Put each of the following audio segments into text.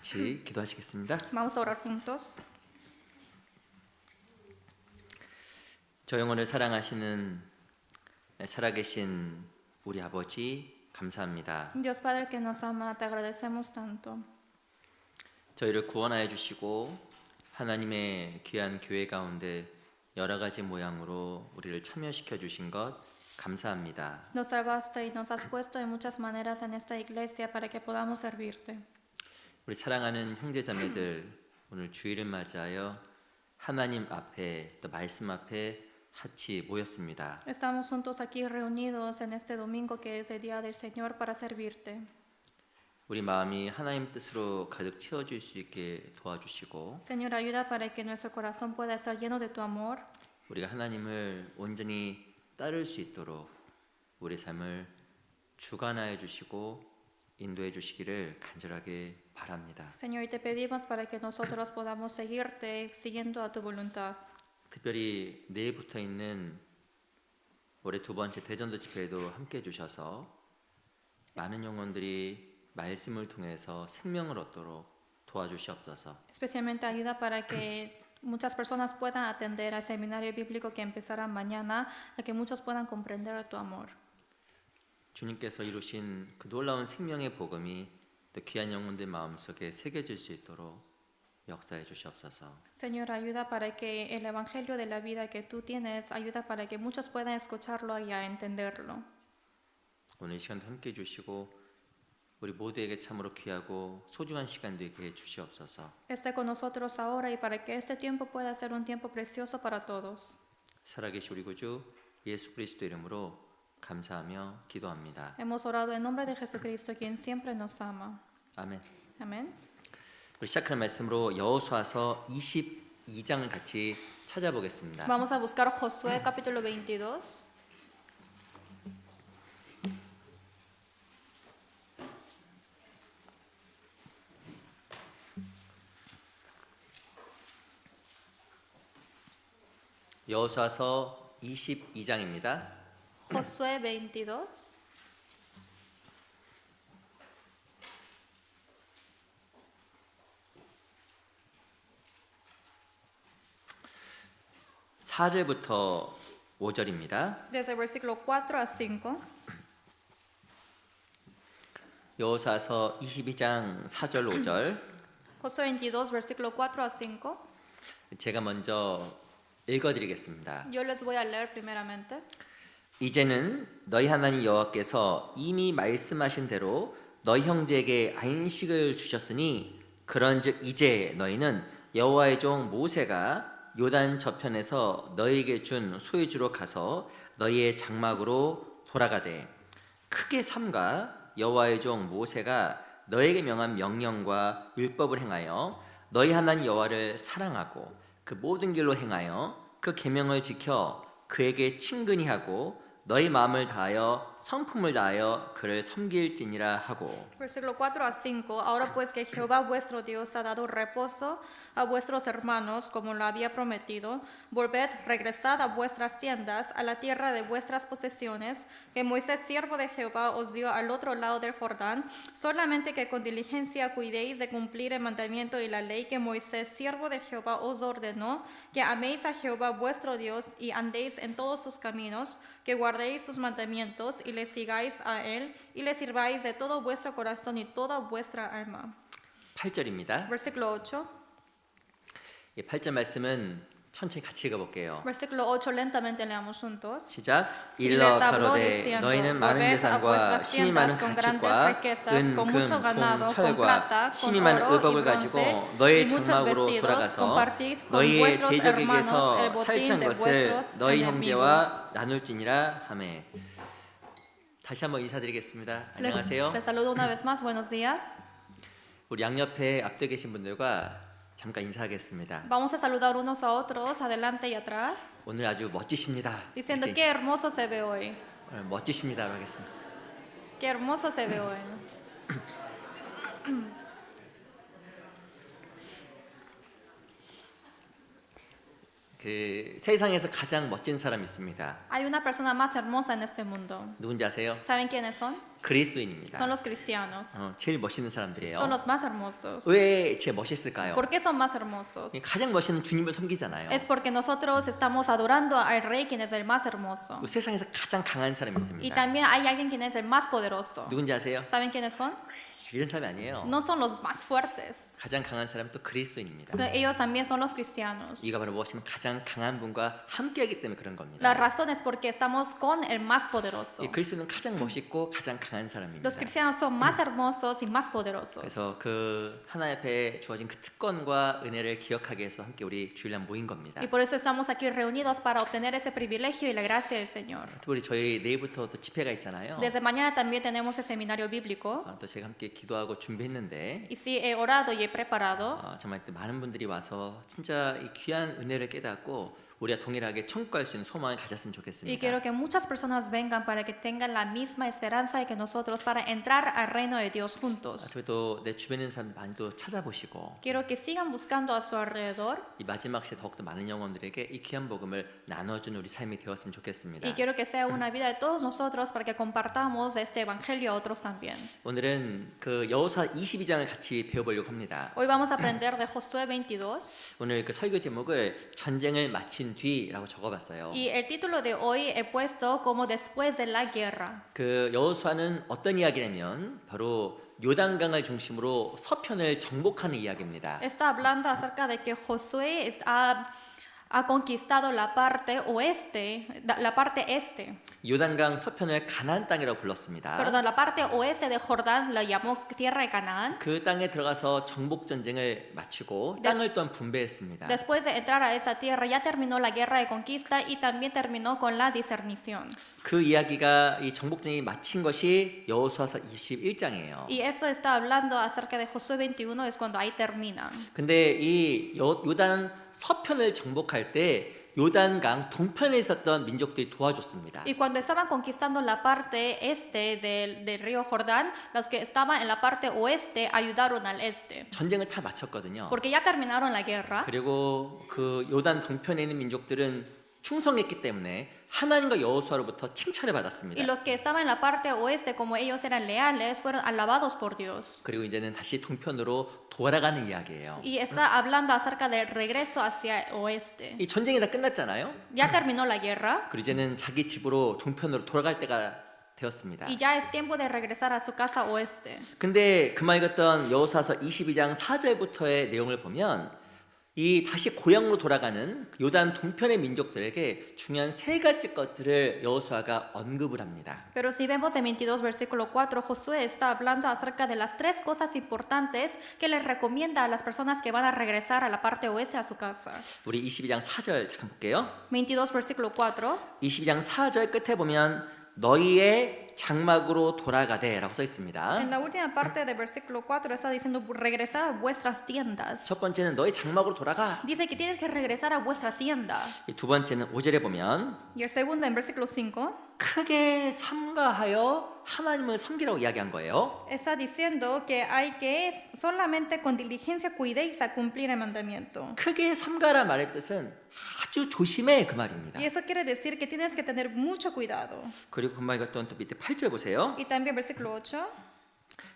같이 기도하시겠습니다. Vamos a orar juntos. 저 영혼을 사랑하시는 살아계신 우리 아버지 감사합니다. Dios Padre que nos ama, te agradecemos tanto. 저희를 구원하여 주시고 하나님의 귀한 교회 가운데 여러 가지 모양으로 우리를 참여시켜 주신 것 감사합니다. Nos salvaste y nos has puesto de muchas maneras en esta iglesia para que podamos servirte. 우리 사랑하는 형제자매들 오늘 주일을 맞이하여 하나님 앞에 또 말씀 앞에 같이 모였습니다. Estamos juntos aquí reunidos en este domingo que es el día del Señor para servirte. 우리 마음이 하나님 뜻으로 가득 채워질 수 있게 도와주시고 Señor, ayuda para que nuestro corazón pueda estar lleno de tu amor. 우리가 하나님을 온전히 따를 수 있도록 우리 삶을 주관하여 주시고 인도해 주시기를 간절하게 바랍니다. Señor, te pedimos para que nosotros podamos seguirte siguiendo a tu voluntad. 특별히 내일부터 있는 올해 두 번째 대전도 집회에도 함께 해 주셔서 많은 영혼들이 말씀을 통해서 생명을 얻도록 도와주시옵소서. Especialmente ayuda para que muchas personas puedan atender al seminario bíblico que empezará mañana, a que muchos puedan comprender tu amor. 주님께서 이루신 그 놀라운 생명의 복음이 또 귀한 영혼들 마음속에 새겨질 수 있도록 역사해 주시옵소서. Señor, ayuda para que el evangelio de la vida que tú tienes, ayuda para que muchos puedan escucharlo y a entenderlo. 오늘 이 시간도 함께 해 주시고 우리 모두에게 참으로 귀하고 소중한 시간 되게 해 주시옵소서. Esté con nosotros ahora y para que este tiempo pueda ser un tiempo precioso para todos. 살아계신 우리 구주 예수 그리스도 이름으로 감사하며 기도합니다. Hemos orado en nombre de Jesucristo, quien siempre nos ama. 아멘. Amén. 우리 시작할 말씀으로 여호수아서 22장을 같이 찾아보겠습니다. Vamos a buscar Josué capítulo 22. 여호수아서 22장입니다. Josué 22. 사절부터 5절입니다. Desde el versículo 4 a 5. 여호수아서 22장 4절 5절 Josué 22, versículo 4 a 5. 제가 먼저 읽어드리겠습니다. Yo les voy a leer primeramente. 이제는 너희 하나님 여호와께서 이미 말씀하신 대로 너희 형제에게 안식을 주셨으니 그런즉 이제 너희는 여호와의 종 모세가 요단 저편에서 너희에게 준 소유주로 가서 너희의 장막으로 돌아가되 크게 삼가 여호와의 종 모세가 너희에게 명한 명령과 율법을 행하여 너희 하나님 여호와를 사랑하고 그 모든 길로 행하여 그 계명을 지켜 그에게 친근히 하고 너희 마음을 다하여 성품을 다하여 그를 섬길지니라 하고. Versículo 4 a 5. Ahora pues que Jehová vuestro Dios ha dado reposo a vuestros hermanos como lo había prometido, volved, regresad a vuestras tiendas, a la tierra de vuestras posesiones, que Moisés siervo de Jehová os dio al otro lado del Jordán, solamente que con diligencia cuidéis de cumplir el mandamiento y la ley que Moisés siervo de Jehová os ordenó, que améis a Jehová vuestro Dios y andéis en todos sus caminos, que guardéis sus mandamientos y le sigáis a él y le sirváis de todo vuestro corazón y toda vuestra alma. 8절입니다. Versículo 8. 8절 말씀은 천천히 같이 읽어볼게요. Versículo 8, lentamente leamos juntos. 시작. Y les 일러 habló 가로되 diciendo, 너희는 많은 volved a 재산과 vuestras 힘이 많은 tiendas con grandes 가축과 riquezas, 은, con 금, mucho 콩, ganado, con 철과 plata, 힘이 con 많은 oro y 의복을 가지고 bronce, 너희 y muchos 장막으로 vestidos, 돌아가서 compartid con 너희의 vuestros hermanos 대적에게서 el botín 탈취한 de 것을 vuestros 너희 enemigos. 형제와 나눌지니라 하매. 다시 한번 인사드리겠습니다. Les 안녕하세요. saludo una vez más, buenos días. 우리 양옆에 앞에 계신 분들과 잠깐 인사하겠습니다. Vamos a saludar unos a otros, adelante y atrás, 오늘 아주 멋지십니다. diciendo 이렇게 qué hermoso se ve hoy. 오늘 멋지십니다라고 하겠습니다. Qué hermoso se ve hoy. 그 세상에서 가장 멋진 사람이 있습니다. Hay una persona más hermosa en este mundo. 누군지 아세요? ¿Saben quiénes son? 그리스도인입니다. Son los cristianos. 제일 멋있는 사람들이에요. Son los más hermosos. 왜 제일 멋있을까요? ¿Por qué son más hermosos? 가장 멋있는 주님을 섬기잖아요. Es porque nosotros estamos adorando al Rey, quien es el más hermoso. 또 세상에서 가장 강한 사람이 Y 있습니다. también hay alguien quien es el más poderoso. 누군지 아세요? ¿Saben quiénes son? 이런 사람이 아니에요. No son los más fuertes. 가장 강한 사람은 또 그리스도인입니다. Ellos también son los cristianos. 이가 바로 무엇이면 가장 강한 분과 함께하기 때문에 그런 겁니다. La razón es porque estamos con el más poderoso. 이 그리스도는 가장 멋있고 가장 강한 사람입니다. Los cristianos son más hermosos y más poderosos. 그래서 그 하나님 앞에 주어진 그 특권과 은혜를 기억하기 위해서 함께 우리 주일날 모인 겁니다. Y por eso estamos aquí reunidos para obtener ese privilegio y la gracia del Señor. 특별히 저희 내일부터 또 집회가 있잖아요. Desde mañana también tenemos el seminario bíblico. 또 제가 함께 기도하고 준비했는데 Y sí, he orado y he preparado. 정말 또 많은 분들이 와서 진짜 이 귀한 은혜를 깨닫고 우리가 동일하게 천국 갈 수 있는 소망을 가졌으면 Y 좋겠습니다. quiero que muchas personas vengan para que tengan la misma esperanza de que nosotros para entrar al reino de Dios juntos. 그래도 내 주변에 있는 사람 많이 또 찾아보시고 Quiero que sigan buscando a su alrededor 이 마지막 시대 더욱더 많은 영혼들에게 이 귀한 복음을 나눠주는 우리 삶이 되었으면 좋겠습니다. y quiero que sea una vida de todos nosotros para que compartamos este evangelio a otros también. 오늘은 그 여호수아 22장을 같이 배워보려고 합니다. Hoy vamos a aprender de Josué 22 오늘 그 설교 제목을 전쟁을 마친 뒤라고 적어봤어요. y el título de hoy he puesto como después de la guerra. 그 여호수아는 어떤 이야기냐면 바로 요단강을 중심으로 서편을 정복하는 이야기입니다. Está hablando acerca de que Josué ha conquistado la parte oeste, la parte este. 요단강 서편을 가나안 땅이라고 불렀습니다. Perdón, la parte oeste de Jordán la llamó tierra de Canaán. 그 땅에 들어가서 정복 전쟁을 마치고 땅을 또한 분배했습니다. Después de entrar a esa tierra ya terminó la guerra de conquista y también terminó con la discernición. 그 이야기가 이 정복전이 마친 것이 여호수아서 21장이에요. Y esto está hablando acerca de Josué 21 es cuando ahí terminan. 근데 이 요단 서편을 정복할 때 요단강 동편에 있었던 민족들이 도와줬습니다. Y cuando estaban conquistando la parte este del río Jordán, los que estaban en la parte oeste ayudaron al este. 전쟁을 다 마쳤거든요. Porque ya terminaron la guerra. 그리고 그 요단 동편에 있는 민족들은 충성했기 때문에 하나님과 여호수아로부터 칭찬을 받았습니다. Y los que estaban en la parte oeste, como ellos eran leales, fueron alabados por Dios. 그리고 이제는 다시 동편으로 돌아가는 이야기예요. Y está hablando acerca del regreso hacia el oeste. 이 전쟁이 다 끝났잖아요. Ya terminó la guerra 그리고 이제는 자기 집으로 동편으로 돌아갈 때가 되었습니다. y ya es tiempo de regresar a su casa oeste. 근데 그만 읽었던 여호수아서 22장 4절부터의 내용을 보면 이 다시 고향으로 돌아가는 요단 동편의 민족들에게 중요한 세 가지 것들을 여호수아가 언급을 합니다. Pero si vemos en 22 versículo 4, Josué está hablando acerca de las tres cosas importantes que les recomienda a las personas que van a regresar a la parte oeste a su casa. 우리 22장 4절 잠깐 볼게요. 22 versículo 4. 22장 4절 끝에 보면 너희의 장막으로 돌아가되라고 써 있습니다. En la última parte del versículo 4 está diciendo regresad a vuestras tiendas. 첫 번째는 너희 장막으로 돌아가. Dice que tienes que regresar a vuestra tienda. 이 두 번째는 5절에 보면 Y el segundo en versículo 5 크게 삼가하여 하나님을 섬기라고 이야기한 거예요. está diciendo que hay que solamente con diligencia cuidéis a cumplir el mandamiento. 크게 삼가라 말의 뜻은 아주 조심해 그 말입니다. Y eso quiere decir que tienes que tener mucho cuidado. 그리고 그 말 또한 또 밑에 8절 보세요. Y también versículo 8.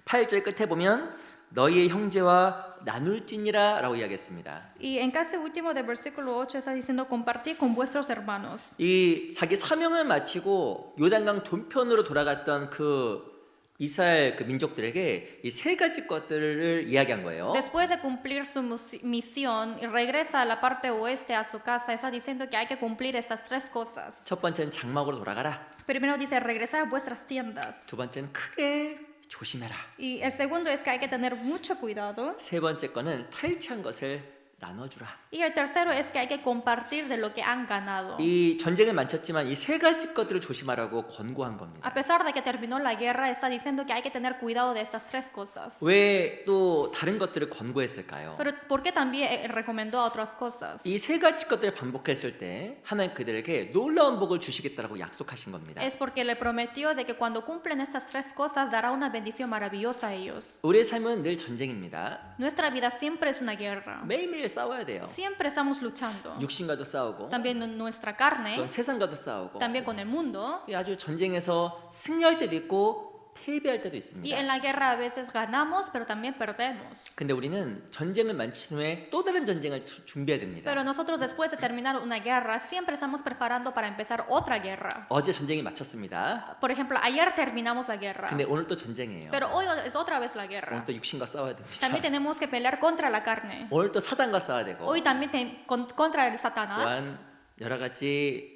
8절 끝에 보면 너희의 형제와 나눌지니라 라고 이야기했습니다. Y en casi último del versículo 8 está diciendo compartir con vuestros hermanos. 이 자기 사명을 마치고 요단강 동편으로 돌아갔던 그 이스라엘 그 민족들에게 이 세 가지 것들을 이야기한 거예요. Después de cumplir su misión y regresa a la parte oeste a su casa, está diciendo que hay que cumplir estas tres cosas. 첫 번째는 장막으로 돌아가라. Primero dice regresar a vuestras tiendas. 두 번째는 크게 조심해라. Y el segundo es que hay que tener mucho cuidado. 세 번째 거는 탈취한 것을 나눠주라. Y el tercero es que hay que compartir de lo que han ganado. 이 전쟁을 마쳤지만 이 세 가지 것들을 조심하라고 권고한 겁니다. A pesar de que terminó la guerra, está diciendo que hay que tener cuidado de estas tres cosas. 왜 또 다른 것들을 권고했을까요? Pero ¿por qué también recomendó a otras cosas? 이 세 가지 것들을 반복했을 때 하나님 그들에게 놀라운 복을 주시겠다라고 약속하신 겁니다. Es porque le prometió de que cuando cumplen estas tres cosas dará una bendición maravillosa a ellos. 우리의 삶은 늘 전쟁입니다. Nuestra vida siempre es una guerra. 매일매일 매일 싸워야 돼요. Siempre estamos luchando. 육신과도 싸우고 También nuestra 또 carne, 세상과도 싸우고 también con el mundo. 이 아주 전쟁에서 승리할 때도 있고 패배할 때도 Y 있습니다. en la guerra a veces ganamos, pero también perdemos. 근데 우리는 전쟁을 마친 후에 또 다른 전쟁을 준비해야 됩니다. Pero nosotros después de terminar una guerra, siempre estamos preparando para empezar otra guerra. 어제 전쟁이 마쳤습니다. Por ejemplo, ayer terminamos la guerra, 근데 오늘 또 전쟁이에요. pero hoy es otra vez la 오늘 guerra. 또 육신과 싸워야 됩니다. También tenemos que pelear contra la carne. 오늘 또 사단과 싸워야 되고 Hoy también contra el Satanás. 또한 여러 가지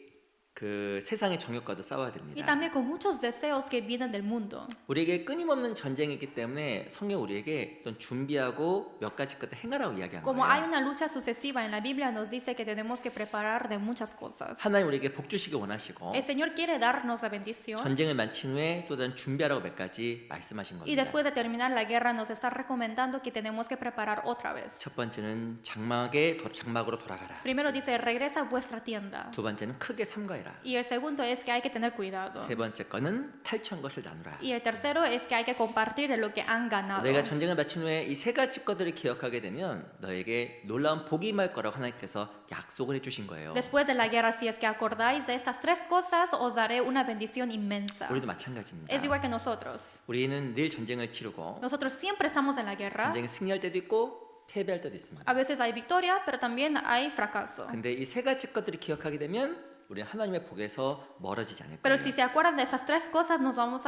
그 세상의 정욕과도 싸워야 Y 됩니다. también con muchos deseos que vienen del mundo. 우리에게 끊임없는 전쟁이기 때문에 성경 우리에게 어떤 준비하고 몇 가지 것들 행하라고 이야기한 Como hay 거예요. una lucha sucesiva en la Biblia, nos dice que tenemos que preparar de muchas cosas. 하나님 우리에게 복 주시기 원하시고 El Señor quiere darnos la bendición. 전쟁을 마친 후에 또 다른 준비하라고 몇 가지 말씀하신 Y 겁니다. después de terminar la guerra, nos está recomendando que tenemos que preparar otra vez. 첫 번째는 장막으로 돌아가라. Primero dice, regresa a vuestra tienda. 두 번째는 크게 삼가해라. Y el segundo es que hay que tener cuidado. 세 번째 거는 탈취한 것을 나누라. Y el tercero es que hay que compartir de lo que han ganado. 너희가 전쟁을 마친 후에 이 세 가지 것들을 기억하게 되면 너에게 놀라운 복이 임할 거라고 하나님께서 약속을 해주신 거예요. Después de la guerra, si es que acordáis de estas tres cosas, os daré una bendición inmensa. 우리도 마찬가지입니다. Es igual que nosotros. 우리는 늘 전쟁을 치르고 Nosotros siempre estamos en la guerra. 전쟁에 승리할 때도 있고 패배할 때도 있습니다. A veces hay victoria, pero también hay fracaso. 근데 이 세 가지 것들을 기억하게 되면 우리는 하나님의 복에서 멀어지지 않을 Pero 거예요. si se acuerdan de esas tres cosas, nos vamos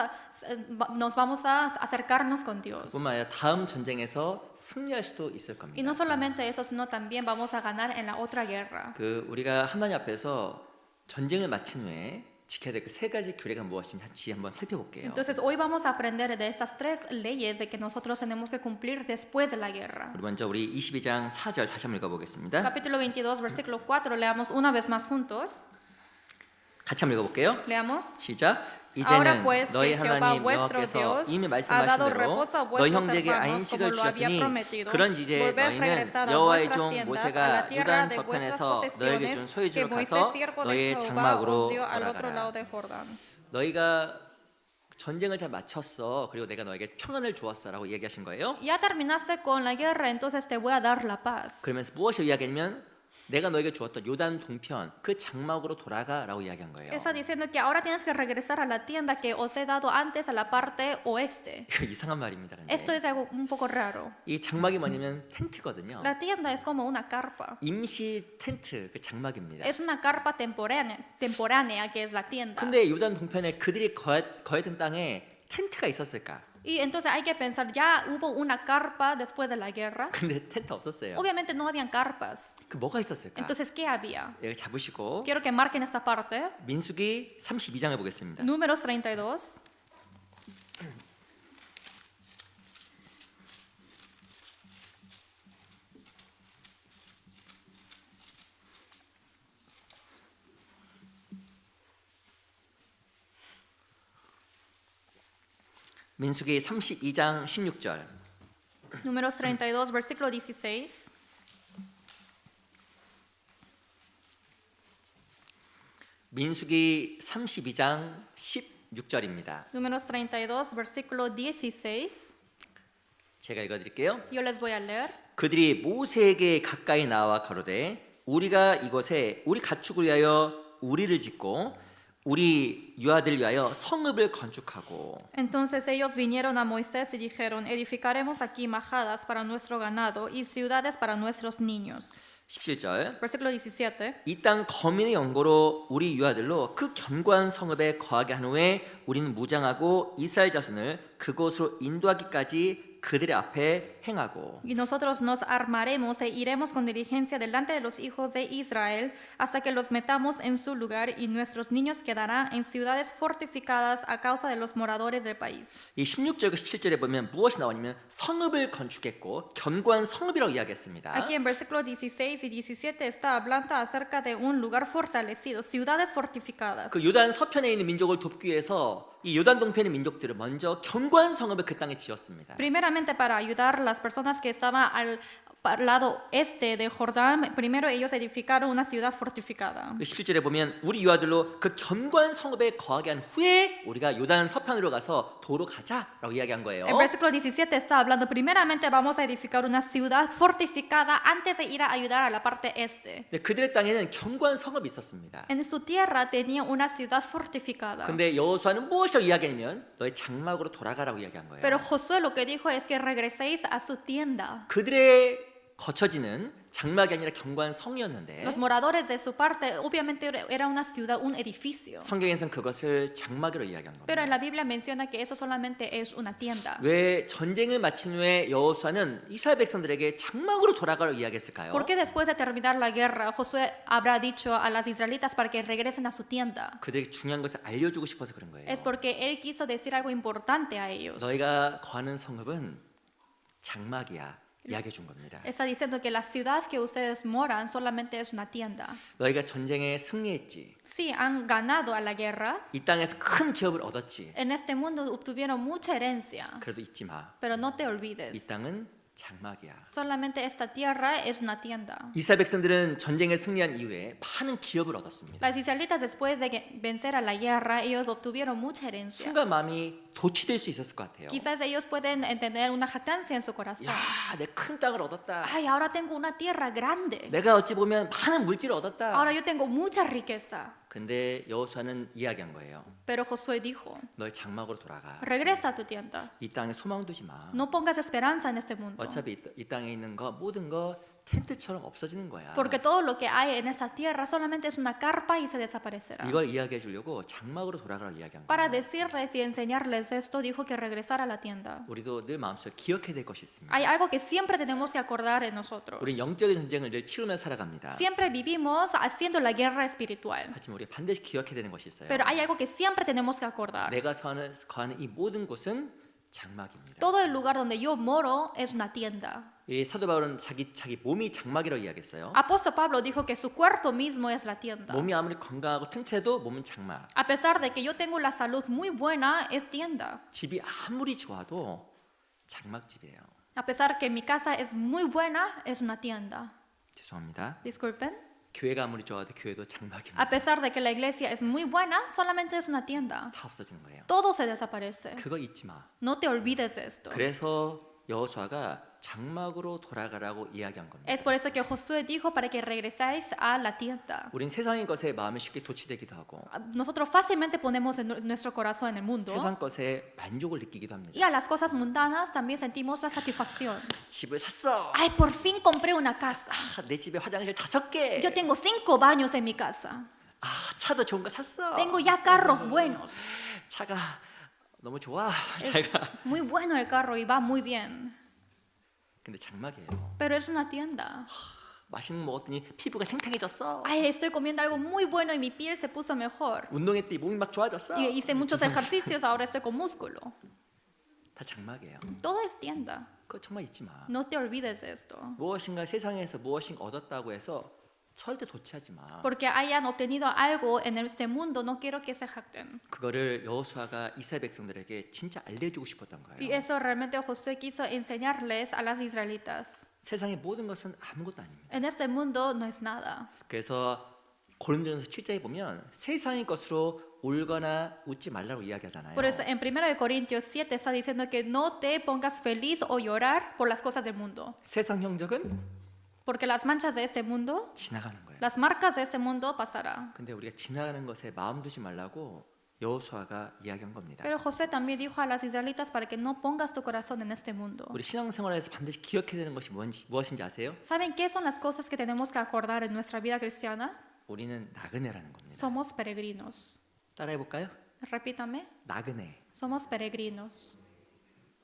a acercarnos con Dios. 뿐만 아니라 다음 전쟁에서 승리할 수도 있을 Y 겁니다. no solamente eso, sino también vamos a ganar en la otra guerra. 그 우리가 하나님 앞에서 전쟁을 마친 후에 지켜야 될 그 세 가지 규례가 무엇인지 한번 살펴볼게요. Entonces hoy vamos a aprender de esas tres leyes de que nosotros tenemos que cumplir después de la guerra. 우리 먼저 우리 22장 4절 다시 한번 읽어보겠습니다. Capítulo 22, versículo 4, leamos una vez más juntos. 같이 한번 읽어볼게요. Leamos. 시작. Ahora 이제는 pues 너희 que Jehová 하나님 vuestro 여호와께서 Dios 이미 ha 말씀하신 dado 대로 reposo a 너희 vuestros 형제에게 hermanos como 안식을 lo había 주셨으니 prometido. 그런 이제 Volver 너희는 regresad a 여호와의 vuestras 종 tiendas, a la 모세가 tierra 요단 de vuestras 저편에서 너에게 준 posesiones 소유지로 que Moisés 가서 siervo de 너의 Jehová os 장막으로 dio al otro lado 돌아가라. de Jordán. 너희가 전쟁을 다 마쳤어. 그리고 내가 너에게 평안을 주었어라고 얘기하신 거예요. Ya terminaste con la guerra, entonces te voy a dar la paz. 그러면서 무엇을 이야기하냐면 내가 너에게 주었던 요단 동편 그 장막으로 돌아가라고 이야기한 거예요. Está diciendo que ahora tienes que regresar a la tienda que os he dado antes a la parte oeste. 이거 이상한 말입니다. Esto es algo un poco raro. 이 장막이 뭐냐면 텐트거든요. La tienda es como una carpa. 임시 텐트 그 장막입니다. Es una carpa temporánea que es la tienda. 근데 요단 동편에 그들이 거했던 땅에 텐트가 있었을까? Y entonces hay que pensar, ya hubo una carpa después de la guerra. 근데 텐트 없었어요. Obviamente no habían carpas. 그 뭐가 있었을까? Entonces, ¿qué había? 여기 잡으시고 Quiero que marquen esta parte. 민수기 32장을 보겠습니다. Números 32. 민수기 32장 16절. Números 32, versículo 16. 민수기 32장 16절입니다. Números 32, versículo 16. 제가 읽어드릴게요. Yo les voy a leer. 그들이 모세에게 가까이 나와 가로되 우리가 이곳에 우리 가축을 위하여 우리를 짓고 우리 유아들 위하여 성읍을 건축하고 Entonces ellos vinieron a Moisés y dijeron, edificaremos aquí majadas para nuestro ganado y ciudades para nuestros niños. 17절 Versículo 17. 이 땅 거민의 연고로 우리 유아들로 그 견고한 성읍에 거하게 한 후에 우리는 무장하고 이스라엘 자손을 그곳으로 인도하기까지 그들의 앞에 행하고 Y nosotros nos armaremos e iremos con diligencia delante de los hijos de Israel hasta que los metamos en su lugar y nuestros niños quedarán en ciudades fortificadas a causa de los moradores del país. 이 16절과 17절에 보면 무엇이 나오냐면 성읍을 건축했고 견고한 성읍이라고 이야기했습니다. Aquí en versículos 16 y 17 está hablando acerca de un lugar fortalecido, ciudades fortificadas. 그 요단 서편에 있는 민족을 돕기 위해서 이 요단 동편의 민족들을 먼저 견고한 성읍을 그 땅에 지었습니다. Primeramente para ayudar a las personas que estaban lado este de Jordán, primero ellos edificaron una ciudad fortificada. 17절에 보면 우리 유아들로 그 견고한 성읍에 거하게 한 후에 우리가 요단 서편으로 가서 도로 가자라고 이야기한 거예요. En versículo 17 está hablando, primeramente vamos a edificar una ciudad fortificada antes de ir a ayudar a la parte este. 근데 그들의 땅에는 견고한 성읍이 있었습니다. En su tierra tenía una ciudad fortificada. 근데 여호수아는 무엇이라고 이야기하냐면 너희 장막으로 돌아가라고 이야기한 거예요. Pero Josué lo que dijo es que regreséis a su tienda. 그들의 거처지는 장막이 아니라 견고한 성이었는데 Los moradores de su parte, obviamente era una ciudad, un edificio. 성경에서는 그것을 장막으로 이야기한 Pero 겁니다. en la Biblia menciona que eso solamente es una tienda. 왜 전쟁을 마친 후에 여호수아는 이스라엘 백성들에게 장막으로 돌아가라고 이야기했을까요? ¿Por qué después de terminar la guerra, Josué habrá dicho a las israelitas para que regresen a su tienda? 그들에게 중요한 것을 알려주고 싶어서 그런 거예요. Es porque él quiso decir algo importante a ellos. 너희가 거하는 성읍은 장막이야 이야기해 준 겁니다. Está diciendo que la ciudad que ustedes moran solamente es una tienda. 너희가 전쟁에 승리했지. Sí, han ganado a la guerra. 이 땅에서 큰 기업을 얻었지. En este mundo obtuvieron mucha herencia. 그래도 잊지 마. Pero no te 이 olvides. 땅은 장막이야. Solamente esta tierra es una tienda. 이스라엘 백성들은 전쟁에 승리한 이후에 많은 기업을 얻었습니다. Las israelitas después de vencer a la guerra, ellos obtuvieron mucha herencia. 순간 마음이 도취될 수 있었을 것 같아요. Quizás ellos pueden tener una jactancia en su corazón. 야, 내 큰 땅을 얻었다. Ay, ahora tengo una tierra grande. 내가 어찌 보면 많은 물질을 얻었다. Ahora yo tengo mucha riqueza. 근데 여호수아는 이야기한 거예요. Pero Josué dijo, 너희 장막으로 돌아가. regresa a tu tienda. 이 땅에 소망 두지 마. No pongas esperanza en este mundo. 어차피 이 땅에 있는 거 모든 거 텐트처럼 없어지는 거야. Porque todo lo que hay en esa tierra solamente es una carpa y se desaparecerá. 이걸 이야기해 주려고 장막으로 돌아가라고 이야기한 Para 거예요. decirles y enseñarles esto, dijo que regresara a la tienda. 우리도 늘 마음속에 기억해야 될 것이 있습니다. Hay algo que siempre tenemos que acordar en nosotros. 우리 영적인 전쟁을 늘 치르면서 살아갑니다. Siempre vivimos haciendo la guerra espiritual. 하지만 우리 반드시 기억해야 되는 것이 있어요. Pero hay algo que siempre tenemos que acordar. 내가 거하는 이 모든 곳은 장막입니다. Todo el lugar donde yo moro es una tienda. 이 사도 바울은 자기 몸이 장막이라고 이야기했어요. Apóstol Pablo dijo que su cuerpo mismo es la tienda. 몸이 아무리 건강하고 튼튼해도 몸은 장막. A pesar de que yo tengo la salud muy buena, es tienda. 집이 아무리 좋아도 장막집이에요. A pesar que mi casa es muy buena, es una tienda. 죄송합니다. Disculpen. 교회가 아무리 좋아도 교회도 장막입니다. A pesar de que la iglesia es muy buena, solamente es una tienda. 다 없어지는 거예요. Todo se desaparece. 그거 잊지 마. No te olvides de esto. 그래서 여호수아가 장막으로 돌아가라고 이야기한 겁니다. Es por eso que Josué dijo para que regresáis a la tienda. 우린 세상의 것에 마음이 쉽게 도취되기도 하고 Nosotros fácilmente ponemos en nuestro corazón en el mundo 세상 것에 만족을 느끼기도 합니다. y a las cosas mundanas también sentimos la satisfacción. 집을 샀어. Ay, por fin compré una casa. 아, 내 집에 화장실 5개. Yo tengo 5 baños en mi casa. 아, 차도 좋은 거 샀어. Tengo ya carros buenos. 차가 너무 좋아. Es 차가. muy bueno el carro y va muy bien. 근데 장막이에요. Pero es una tienda. 맛있는 거 먹었더니 피부가 탱탱해졌어. Ay, estoy comiendo algo muy bueno y mi piel se puso mejor. 운동했더니 몸이 막 좋아졌어. Y hice muchos ejercicios, ahora estoy con músculo. 다 장막이에요. Todo es tienda. 그거 정말 잊지 마. No te olvides de esto. 무엇인가 세상에서 무엇인가 얻었다고 해서 절대 도취하지 마. Porque hayan obtenido algo en este mundo, no quiero que se jacten. 그거를 여호수아가 이스라엘 백성들에게 진짜 알려주고 싶었던 Y 거예요. eso realmente Josué quiso enseñarles a las israelitas. 세상의 모든 것은 아무것도 아닙니다. En este mundo no es nada. 그래서 고린도전서 7장에 보면 세상의 것으로 울거나 웃지 말라고 이야기하잖아요. Por eso en 1 Corintios 7 está diciendo que no te pongas feliz o llorar por las cosas del mundo. 세상 형적은 Porque las manchas de este mundo, 지나가는 거예요. las marcas de este mundo pasará. 근데 우리가 지나가는 것에 마음 두지 말라고 여호수아가 이야기한 겁니다. Pero José también dijo a las israelitas para que no pongas tu corazón en este mundo. 우리 신앙생활에서 반드시 기억해야 되는 것이 무엇인지 아세요? ¿Saben qué son las cosas que tenemos que acordar en nuestra vida cristiana? 우리는 나그네라는 겁니다. Somos peregrinos. 따라해 볼까요? Repítame. 나그네. Somos peregrinos.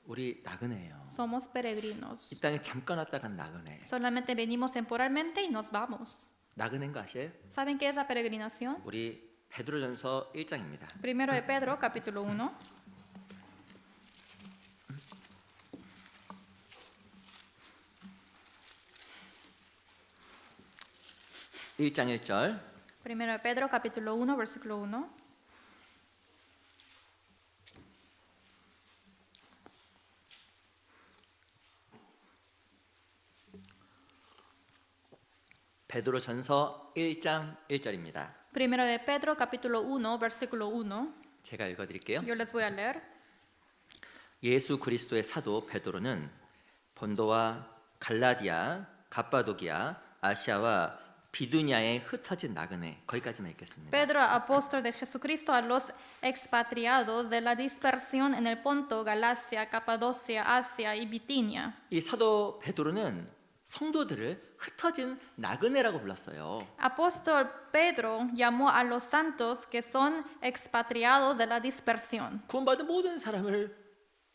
우리 나그네예요. Somos peregrinos. 이 땅에 잠깐 왔다 간 나그네. Solamente venimos temporalmente y nos vamos. 나그네인 거 아세요? ¿Saben qué es la peregrinación? 우리 베드로전서 1장입니다. Primero de Pedro, capítulo 1. (1장 1절) Primero de Pedro, capítulo 1, versículo 1. 베드로 전서 1장 1절입니다. Primero de Pedro, capítulo 1, versículo 1. 제가 읽어드릴게요. Yo les voy a leer. 예수 그리스도의 사도 베드로는 본도와 갈라디아, 갑바도기아, 아시아와 비두니아에 흩어진 나그네 거기까지만 읽겠습니다. Pedro, apóstol de Jesucristo, a los expatriados de la dispersión en el Ponto, Galacia, Capadocia, Asia y Bitinia. 이 사도 베드로는 성도들을 흩어진 나그네라고 불렀어요. Apóstol Pedro llamó a los santos que son expatriados de la dispersión. 구원받은 모든 사람을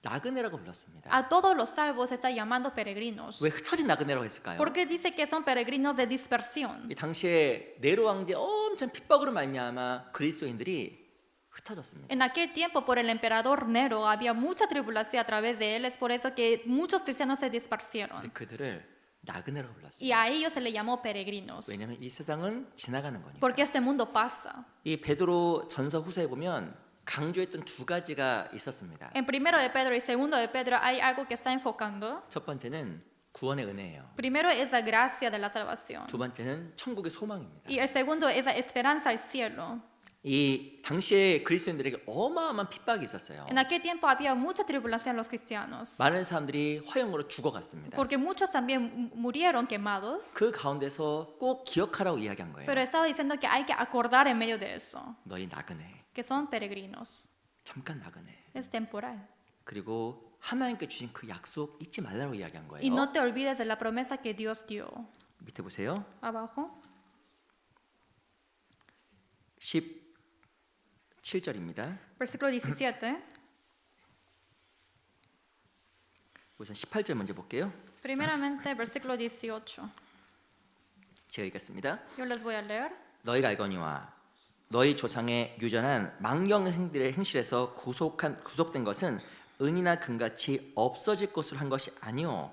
나그네라고 불렀습니다. A todos los salvos está llamando peregrinos. 왜 흩어진 나그네라고 했을까요? ¿Por qué dice que son peregrinos de dispersión? 이 당시에 네로 왕제 엄청 핍박으로 말미암아 그리스도인들이 흩어졌습니다. En aquel tiempo, por el emperador Nero, había mucha tribulación a través de él. Es por eso que muchos cristianos se 근데 dispersieron. 그들을 나그네라고 불렀어요. Y a ellos se le llamó peregrinos. 왜냐하면 이 세상은 지나가는 거니까. Porque este mundo pasa. 이 베드로 전서 후서에 보면 강조했던 두 가지가 있었습니다. En primero de Pedro y segundo de Pedro hay algo que está enfocando. 첫 번째는 구원의 은혜예요. Primero es la gracia de la salvación. 두 번째는 천국의 소망입니다. Y el segundo es la esperanza al cielo. 이 당시에 그리스도인들에게 어마어마한 핍박이 있었어요. En aquel tiempo había mucha tribulación a los cristianos. 많은 사람들이 화형으로 죽어갔습니다. Porque muchos también murieron quemados. 그 가운데서 꼭 기억하라고 이야기한 거예요. Pero estaba diciendo que hay que acordar en medio de eso. 너희 나그네, Que son peregrinos. 잠깐 나그네. Es temporal. 그리고 하나님께 주신 그 약속 잊지 말라고 이야기한 거예요. Y no te olvides de la promesa que Dios dio. 밑에 보세요. Abajo. 17절입니다. Versículo 17. 우선 18절 먼저 볼게요. Primeramente, versículo 18. 제가 읽겠습니다. Yo les voy a leer. 너희가 알거니와 너희 조상의 유전한 망령행들의 행실에서 구속된 것은 은이나 금같이 없어질 것을 한 것이 아니오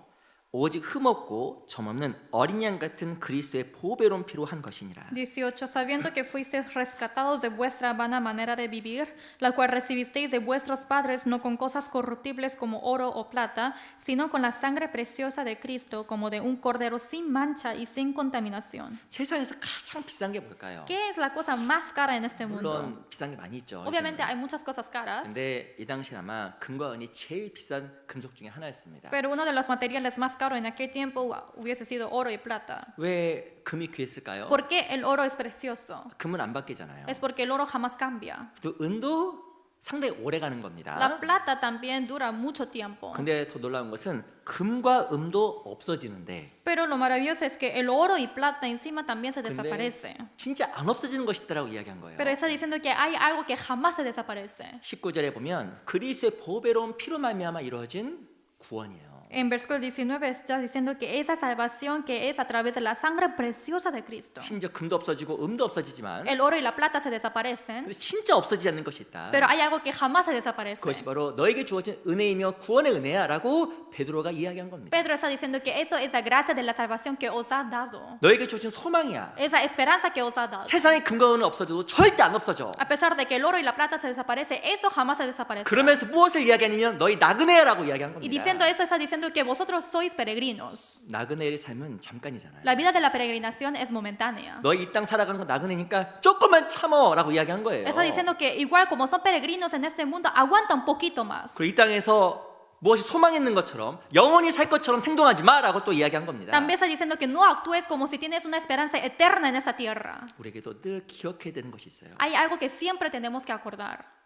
오직 흠없고 점없는 어린 양 같은 그리스도의 보배로운 피로 한 것이니라. 18. Sabiendo que fuisteis rescatados de vuestra vana manera de vivir, la cual recibisteis de vuestros padres no con cosas corruptibles como oro o plata, sino con la sangre preciosa de Cristo, como de un cordero sin mancha y sin contaminación. 세상에서 가장 비싼 게 뭘까요? ¿Qué es la cosa más cara en este mundo? 물론 비싼 게 많이 있죠. Obviamente hay muchas cosas caras, 근데 이 당시 아마 금과 은이 제일 비싼 금속 중에 하나였습니다. pero uno de los materiales más caros en aquel tiempo hubiese sido oro y plata. 왜 금이 귀했을까요? ¿Por qué el oro es precioso? 금은 안 바뀌잖아요. Es porque el oro jamás cambia. 또 은도 상당히 오래 가는 겁니다. La plata también dura mucho tiempo. 근데 더 놀라운 것은 금과 은도 없어지는데 Pero lo maravilloso es que el oro y plata encima también se 근데 desaparece. 진짜 안 없어지는 것이 있다라고 이야기한 거예요. Pero está diciendo que hay algo que jamás se desaparece. 19절에 보면 그리스도의 보배로운 피로 말미암아 이루어진 구원이에요. En versículo 19 está diciendo que esa salvación que es a través de la sangre preciosa de Cristo. 심지어 금도 없어지고 은도 없어지지만 El oro y la plata se desaparecen, 근데 진짜 없어지지 않는 것이 있다. pero hay algo que jamás se desaparece. 그것이 바로 너에게 주어진 은혜이며 구원의 은혜야라고 베드로가 이야기한 겁니다. Pedro está diciendo que eso es la gracia de la salvación que os ha dado. 너에게 주어진 소망이야. Esa esperanza que os ha dado. 세상에 금과 은은 없어져도 절대 안 없어져. A pesar de que el oro y la plata se desaparece, eso jamás se desaparece. 그러면서 무엇을 이야기하냐면 너희 나그네야라고 이야기한 Y 겁니다. diciendo eso está diciendo que vosotros sois peregrinos. 나그네의 삶은 잠깐이잖아요. La vida de la peregrinación es momentánea. 너희 이 땅 살아가는 거 나그네니까 조금만 참어라고 이야기한 거예요. Está diciendo que igual como son peregrinos en este mundo, aguanta un poquito más. 그리고 이 땅에서 무엇이 소망 있는 것처럼 영원히 살 것처럼 생동하지 마라고 또 이야기한 겁니다. También está diciendo que no actúes como si tienes una esperanza eterna en esta tierra. 우리에게도 늘 기억해야 되는 것이 있어요. Hay algo que siempre tenemos que acordar.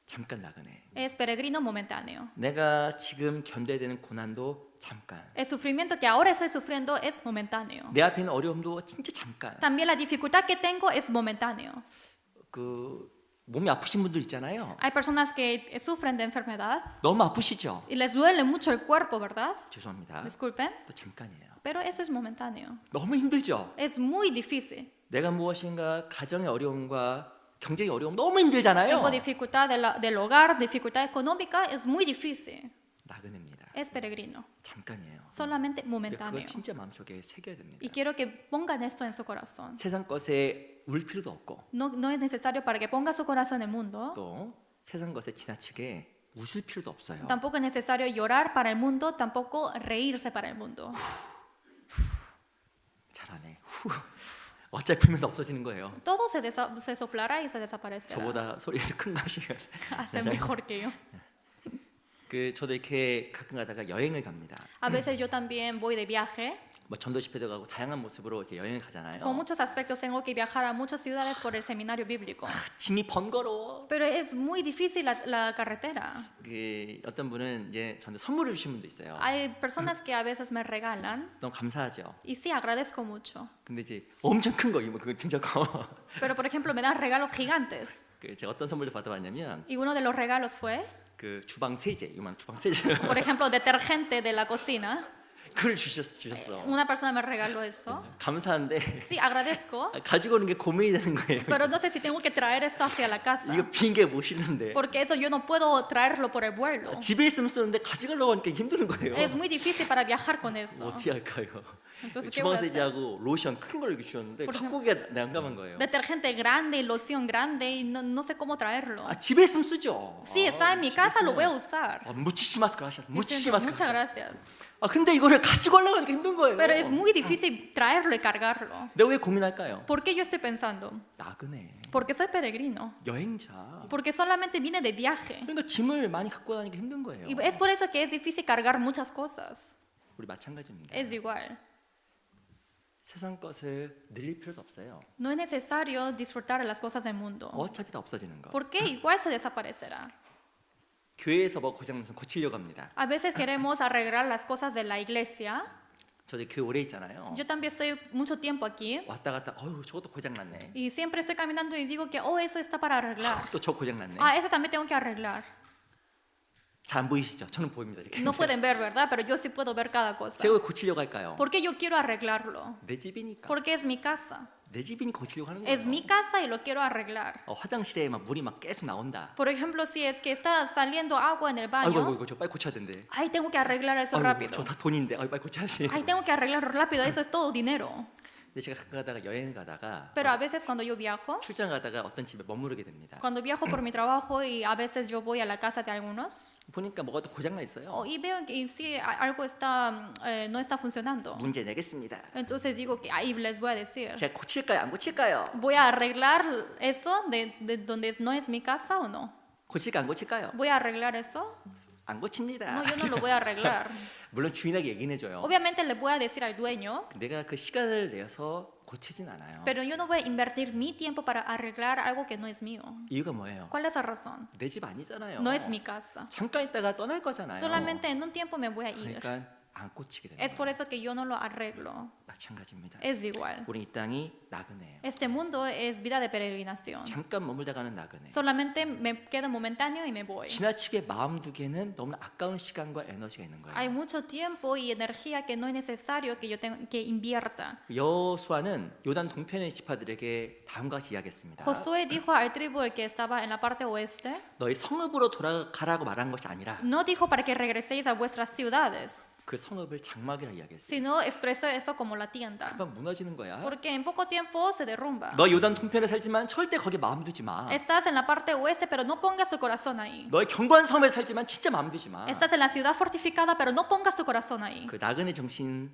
잠깐 나그네. Es peregrino momentáneo. 내가 지금 견뎌야 되는 고난도 잠깐. El sufrimiento que ahora estoy sufriendo es momentáneo. 내 앞에 있는 어려움도 진짜 잠깐. También la dificultad que tengo es momentáneo. 그 몸이 아프신 분들 있잖아요. Hay personas que sufren de enfermedad 너무 아프시죠? y les duele mucho el cuerpo, ¿verdad? 죄송합니다. Disculpen, 또 잠깐이에요. pero eso es momentáneo. 너무 힘들죠? Es muy difícil. 내가 무엇인가 가정의 어려움과 경제의 어려움 너무 힘들잖아요. Tengo dificultad del hogar, dificultad económica, es muy difícil. 나그네입니다. Es peregrino, 잠깐이에요. solamente 그걸 momentáneo. 진짜 마음속에 새겨야 됩니다. Y quiero que pongan esto en su corazón. 세상 것에 울 필요도 없고 No es necesario para que ponga su corazón en el mundo. 또 세상 것에 지나치게 웃을 필요도 없어요. Tampoco es necesario llorar para el mundo, tampoco reírse para el mundo. 감사하네. 후. 어차피 풀면 없어지는 거예요. Todo se soplará y se desaparecerá. 저보다 소리가 더 큰 거 하시면. Hace mejor que yo. 저도 이렇게 가끔 가다가 여행을 갑니다. A veces yo también voy de viaje. 뭐 전도 집회도 가고 다양한 모습으로 이렇게 여행을 가잖아요. Con muchos aspectos tengo que viajar a muchas ciudades por el seminario bíblico. 짐이 번거로워. Pero es muy difícil la carretera. 어떤 분은 이제 저한테 선물을 주신 분도 있어요. Hay personas que a veces me regalan 너무 감사하죠. y sí agradezco mucho. 근데 이제 엄청 큰 거, 이거 그거 굉장히 커. Pero por ejemplo me dan regalos gigantes. 제가 어떤 선물을 받아봤냐면 Y uno de los regalos fue, 주방 세제, 이만 주방 세제. por ejemplo, detergente de la cocina. 그걸 주셨어. Una persona me regaló eso. 감사한데 Sí, agradezco. 가지고 오는 게 고민이 되는 거예요. Pero no sé si tengo que traer esto hacia la casa. 이거 빈 게 못 실는데 Porque eso yo no puedo traerlo por el vuelo. 집에 있으면 쓰는데 가져가려고 하니까 힘드는 거예요. Es muy difícil para viajar con eso. 어떻게 할까요? Entonces, ¿qué 주방 voy a hacer? 세제하고 로션 큰 걸 이렇게 주셨는데 Por 갖고 오기가 난감한 거예요. Detergente grande y loción grande y no sé cómo traerlo. 집에 있으면 쓰죠. Sí, está en mi casa, lo voy a usar. 무치시마스크 하셨어. Diciendo, 무치시마스크. muchas gracias. 근데 이거를 가지고 가려고 하니까 힘든 거예요. Pero es muy difícil traerlo y cargarlo. 내가 왜 고민할까요? ¿Por qué yo estoy pensando? 나그네. Porque soy peregrino. 여행자. Porque solamente vine de viaje. 그러니까 짐을 많이 갖고 다니기 힘든 거예요. Y es por eso que es difícil cargar muchas cosas. 우리 마찬가지입니다. Es igual. 세상 것을 늘릴 필요도 없어요. No es necesario disfrutar de las cosas del mundo. 어차피 다 없어지는 거. Porque igual se desaparecerá. 교회에서 뭐 고장나서 고치려고 합니다. A veces queremos arreglar las cosas de la iglesia. 저도 교회 오래 있잖아요. Yo también estoy mucho tiempo aquí. 왔다 갔다 저것도 고장났네. Y siempre estoy caminando y digo que, oh, eso está para arreglar. 또 저 고장났네. Ah, eso también tengo que arreglar. 잘 안 보이시죠? 저는 보입니다. 이렇게. No pueden ver, ¿verdad? Pero yo sí puedo ver cada cosa. 제가 왜 고치려고 할까요? ¿Por qué yo quiero arreglarlo? 내 집이니까. Porque es mi casa. 내 집이니까 고치려고 하는 거예요. Es mi casa y lo quiero arreglar. 화장실에 막 물이 막 계속 나온다. Por ejemplo, si es que está saliendo agua en el 아이고 baño, 저 빨리 고쳐야 된대. ay, tengo que arreglar eso rápido. 저 다 돈인데 빨리 고쳐야지. Ay, tengo que arreglarlo rápido, eso es todo dinero. 근데 제가 가끔 가다가 여행을 가다가 Pero a veces cuando yo viajo, 출장 가다가 어떤 집에 머무르게 됩니다. cuando viajo por mi trabajo y a veces yo voy a la casa de algunos, 보니까 뭐가 또 고장나 있어요. y veo que sí, algo está, no está funcionando. 문제 내겠습니다. Entonces digo que ahí les voy a decir, 제가 고칠까요? 안 고칠까요? ¿voy a arreglar eso de donde no es mi casa o no? 고칠까 안 고칠까요? ¿Voy a arreglar eso? 안 고칩니다. No, yo no lo voy a arreglar. 물론 주인에게 얘기는 해줘요. Obviamente le voy a decir al dueño, 내가 그 시간을 내서 고치진 않아요. pero yo no voy a invertir mi tiempo para arreglar algo que no es mío. 이유가 뭐예요? ¿Cuál es la razón? 내 집 아니잖아요. No es mi casa. 잠깐 있다가 떠날 거잖아요. Solamente en un tiempo me voy a ir. 그러니까 안 고치게 되는 Es 거예요. por eso que yo no lo arreglo. 마찬가지입니다. Es igual. 우리 이 땅이 나그네예요. Este mundo es vida de peregrinación. 잠깐 머물다 가는 나그네. Solamente me quedo momentáneo y me voy. 지나치게 마음 두기에는 너무 아까운 시간과 에너지가 있는 Hay 거예요. mucho tiempo y energía que no es necesario que yo tenga que invierta. 여호수아는 요단 동편의 지파들에게 다음과 같이 이야기했습니다. Josué dijo al tribu el que estaba en la parte oeste, 너희 성읍으로 돌아가라고 말한 것이 아니라 no dijo para que regreséis a vuestras ciudades, 그 성읍을 장막이라 이야기했어요. sino expresó eso como la tienda. 금방 무너지는 거야. Porque en poco tiempo se derrumba. 너 요단 동편에 살지만 절대 거기 마음 두지 마. Estás en la parte oeste, pero no pongas tu corazón ahí. 너의 견고한 성에 살지만 진짜 마음 두지 마. Estás en la ciudad fortificada, pero no pongas tu corazón ahí. 그 나그네 정신,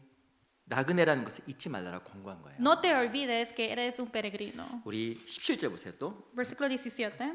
나그네라는 것을 잊지 말라라고 권고한 거예요. No te olvides que eres un peregrino. 우리 17절 보세요 또. Versículo 17.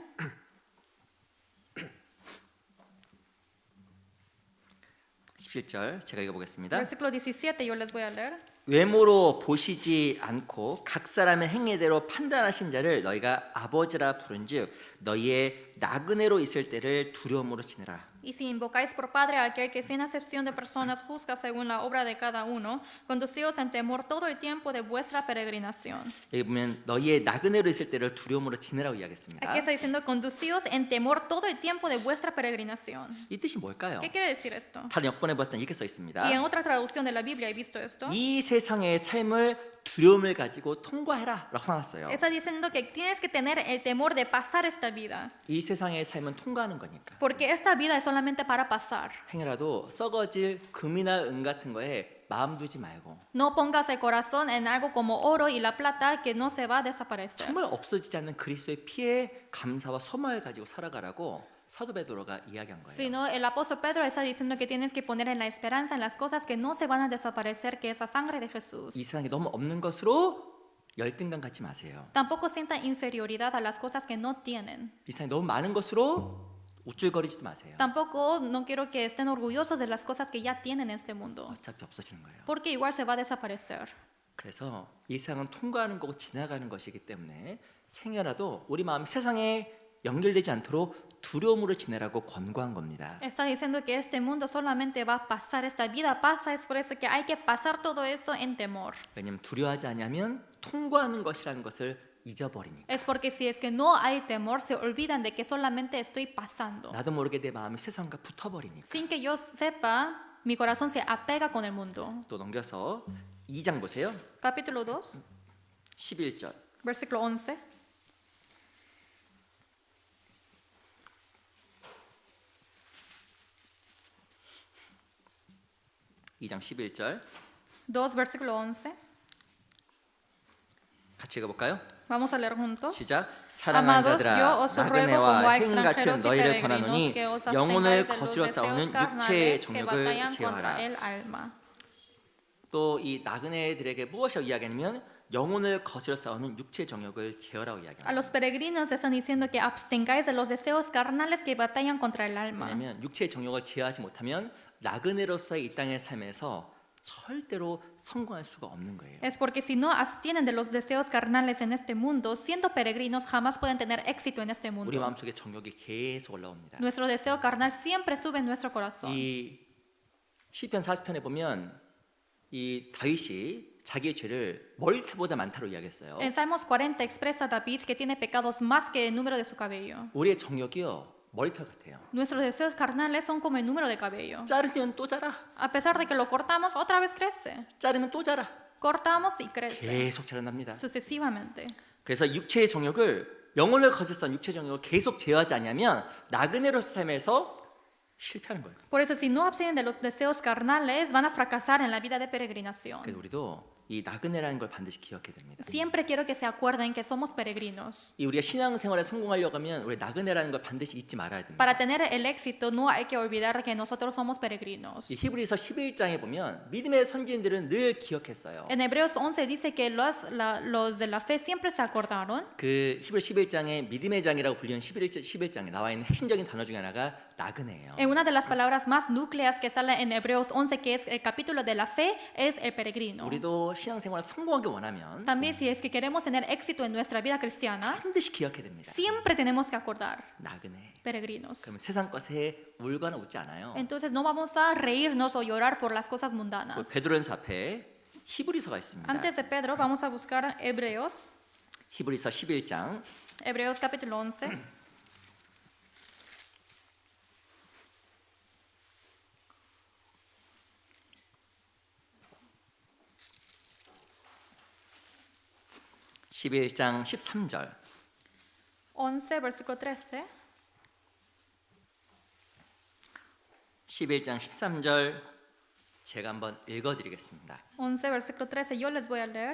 17절 제가 읽어보겠습니다. Versículo 17, yo les voy a leer. 외모로 보시지 않고 각 사람의 행위대로 판단하신 자를 너희가 아버지라 부른즉 너희의 나그네로 있을 때를 두려움으로 지내라. Y si invocáis por Padre a aquel que sin acepción de personas juzga según la obra de cada uno, conducíos en temor todo el tiempo de vuestra peregrinación. 여기 보면 너희의 나그네로 있을 때를 두려움으로 지내라고 이야기했습니다. Aquí está diciendo conducíos en temor todo el tiempo de vuestra peregrinación. 이 뜻이 뭘까요? ¿Qué quiere decir esto? 다른 역본에 보았더니 이렇게 써 있습니다. Y en otra traducción de la Biblia he visto esto. 이 세상의 삶을 두려움을 가지고 통과해라라고 써놨어요. Está diciendo que tienes que tener el temor de pasar esta vida, 이 세상의 삶은 통과하는 거니까. porque esta vida es solamente para pasar. 행여라도 썩어질 금이나 은 같은 거에 마음 두지 말고 No pongas el corazón en algo como oro y la plata que no se va a desaparecer. 정말 없어지지 않는 그리스도의 피에 감사와 소망을 가지고 살아가라고 사도 베드로가 이야기한 거예요. Sino el apóstol Pedro está diciendo que tienes que poner en la esperanza en las cosas que no se van a desaparecer, que es la sangre de Jesús. 이 세상에 너무 없는 것으로 열등감 갖지 마세요. Tampoco sientan inferioridad a las cosas que no tienen. 이 세상에 너무 많은 것으로 우쭐거리지도 마세요. Tampoco no quiero que estén orgullosos de las cosas que ya tienen en este mundo, 어차피 없어지는 거예요. porque igual se va a desaparecer. 그래서 이 세상은 통과하는 거고 지나가는 것이기 때문에 생애라도 우리 마음이 세상에 연결되지 않도록 두려움으로 지내라고 권고한 겁니다. Está diciendo que este mundo solamente va a pasar, esta vida pasa, es por eso que hay que pasar todo eso en temor. 왜냐하면 두려워하지 않으면 통과하는 것이라는 것을 잊어버리니까. Es porque si es que no hay temor, se olvidan de que solamente estoy pasando. 나도 모르게 내 마음이 세상과 붙어버리니까. Sin que yo sepa, mi corazón se apega con el mundo. 또 넘겨서 2장 보세요. Capítulo 2, 11절. versículo 11. 이 장 11절 2, versículo 11. 같이 읽어볼까요? Vamos a leer juntos. 시작. 사랑하는 Amados, yo 자들아 os ruego como 나그네와 a 행 같은 extranjeros y 너희를 peregrinos 권하노니 que os 영혼을 abstengáis de los 거스려 deseos 싸우는 육체의 carnales que 정욕을 batallan contra 제어하라. el alma. 또 이 나그네들에게 무엇이라고 이야기하냐면 영혼을 거스려 싸우는 육체의 정욕을 제어라고 A 이야기합니다. los peregrinos están diciendo que abstengáis de los deseos carnales que batallan contra el alma. 왜냐하면 육체의 정욕을 제어하지 못하면 나그네로서의 이 땅의 삶에서 절대로 성공할 수가 없는 거예요. Es porque si no abstienen de los deseos carnales en este mundo, siendo peregrinos jamás pueden tener éxito en este 우리 mundo. 마음속에 정욕이 계속 올라옵니다. Nuestro deseo carnal siempre sube en nuestro corazón. 이 시편 40편에 보면 이 다윗이 자기의 죄를 머리털보다 많다고 이야기했어요. En Salmos 40 expresa David que tiene pecados más que el número de su cabello. 우리의 정욕이요 머리털 같아요. Nuestros deseos carnales son como el número de cabello. 자르면 또 자라. A pesar de que lo cortamos, otra vez crece. 자르면 또 자라. Cortamos y crece. 계속 자라납니다. Sucesivamente. 그래서 육체의 정욕을 영혼을 거스려 육체의 정욕을 계속 제어하지 않으면 나그네로서 삶에서 실패하는 거예요. Por eso, si no abstienen de los deseos carnales, van a fracasar en la vida de peregrinación. 그래서 우리도 이 나그네라는 걸 반드시 기억해야 됩니다. Siempre quiero que se acuerden que somos peregrinos. 이 우리가 신앙생활에 성공하려고 하면 우리 나그네라는 걸 반드시 잊지 말아야 됩니다. Para tener el éxito, no hay que olvidar que nosotros somos peregrinos. 이 히브리서 11장에 보면 믿음의 선지인들은 늘 기억했어요. En Hebreos 11 dice que los de la fe siempre se acordaron. 그 히브리 11장에 믿음의 장이라고 불리는 11장에 나와 있는 핵심적인 단어 중에 하나가 나그네예요. En una de las palabras más núcleas que sale en Hebreos 11, que es el capítulo de la fe, es el peregrino. 우리도 신앙생활을 성공하게 원하면 También si es que queremos tener éxito en nuestra vida cristiana, 반드시 기억해야 됩니다. siempre tenemos que acordar, 나그네. peregrinos. 그러면 세상 것에 울거나 웃지 않아요. Entonces no vamos a reírnos o llorar por las cosas mundanas. 베드로전서 앞에 히브리서가 있습니다. Antes de Pedro, vamos a buscar Hebreos, 히브리서 11장 Hebreos capítulo 11. (11장 13절) 11, versículo 13. 11장 13절 제가 한번 읽어드리겠습니다. 11, versículo 13. Yo les voy a leer.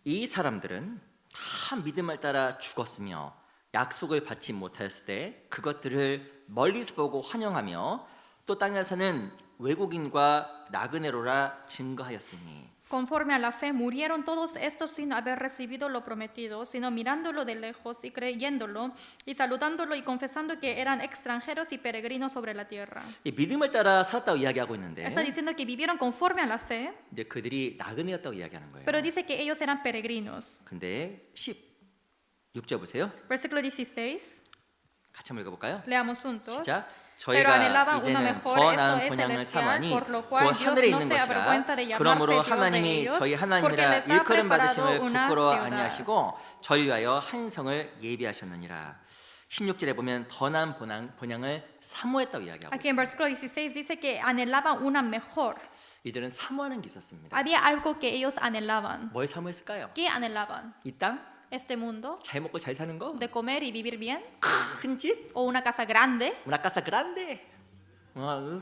이 사람들은 다 믿음을 따라 죽었으며 약속을 받지 못하였을 때 그것들을 멀리서 보고 환영하며 또 땅에서는 외국인과 나그네로라 증거하였으니 Conforme a la fe murieron todos estos sin haber recibido lo prometido, sino mirándolo de lejos y creyéndolo y saludándolo y confesando que eran extranjeros y peregrinos sobre la tierra. 이 믿음을 따라 살았다고 이야기하고 있는데 Está diciendo que vivieron conforme a la fe, 이제 그들이 나그네였다고 이야기하는 거예요. pero dice que ellos eran peregrinos. 근데 16절 보세요. Versículo 16. 같이 한번 읽어볼까요? Leamos juntos. 시작. Pero 저희가 anhelaban uno 이제는 mejor, 더 esto 나은 es 본향을 celestial, 삼아니 por lo 곧 cual Dios 하늘에 no 있는 se avergüenza 것이라. de llamarse 그러므로 Dios de 하나님이 ellos, 저희 porque 하나님이라 les ha 일컬음 preparado 받으심을 una 부끄러워 ciudad. 아니하시고 저희 위하여 한 성을 예비하셨느니라. 16절에 보면 더 나은 본향을 사모했다고 이야기하고 Aquí en versículo 16 dice que anhelaban una mejor. 이들은 사모하는 게 있었습니다. Había algo que ellos anhelaban. 뭘 사모했을까요? ¿Qué anhelaban? 이 땅? Este mundo, 잘 먹고 잘 사는 거? de comer y vivir bien, 큰 집? o una casa grande. una casa grande?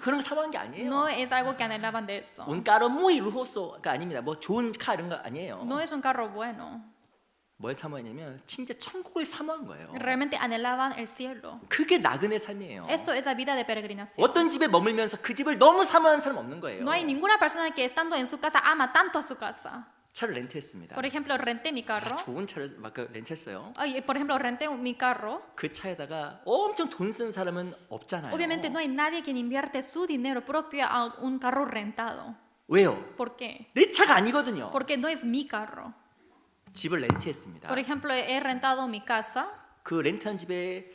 그런 거 사모한 게 아니에요. No es algo que anhelaban de eso. un carro muy lujoso가 아닙니다. 뭐 좋은 카 이런 거 아니에요. No es un carro bueno. 뭘 사모했냐면 진짜 천국을 사모한 거예요. Realmente anhelaban el cielo. 그게 나그네 삶이에요. Esto es la vida de peregrinación. 어떤 집에 머물면서 그 집을 너무 사모하는 사람 없는 거예요. No hay ninguna persona que estando en su casa ama tanto a su casa. 차를 렌트했습니다. Por ejemplo, renté mi carro. 좋은 차를 막 렌트했어요. Ay, por ejemplo, renté mi carro. 그 차에다가 엄청 돈 쓴 사람은 없잖아요. Obviamente no hay nadie quien invierte su dinero propio a un carro rentado. 왜요? ¿Por qué? 내 차가 아니거든요. Porque no es mi carro. 집을 렌트했습니다. Por ejemplo, he rentado mi casa. 그 렌트한 집에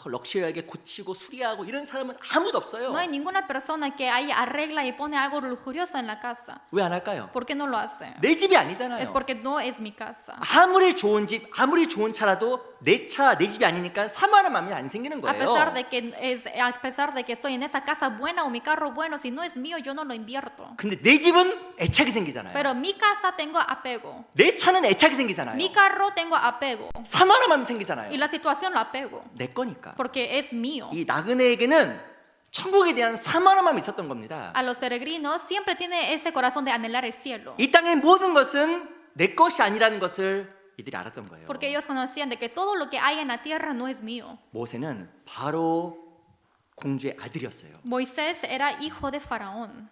럭셔리하게 고치고 수리하고 이런 사람은 아무도 없어요. No hay ninguna persona que ahí arregla y pone algo lujurioso en la casa. 왜 안 할까요? ¿Por qué no lo hace? 내 집이 아니잖아요. Es porque no es mi casa. 아무리 좋은 집, 아무리 좋은 차라도 내 차, 내 집이 아니니까 사모하는 마음이 안 생기는 A 거예요. pesar de que estoy en esa casa buena o mi carro bueno, si no es mío, yo no lo invierto. 근데 내 집은 애착이 생기잖아요. Pero mi casa tengo apego. 내 차는 애착이 생기잖아요. Mi carro tengo apego. 사모하는 마음이 Y 생기잖아요. la situación lo apego. 내 거니까. Porque es mío. 이 나그네에게는 천국에 대한 사모하는 마음이 있었던 겁니다. A los peregrinos siempre tiene ese corazón de anhelar el cielo. 이 땅의 모든 것은 내 것이 아니라는 것을 이들이 알았던 거예요. Porque ellos conocían de que todo lo que hay en la tierra no es mío. 모세는 바로 공주의 아들이었어요. Moisés era hijo de Faraón.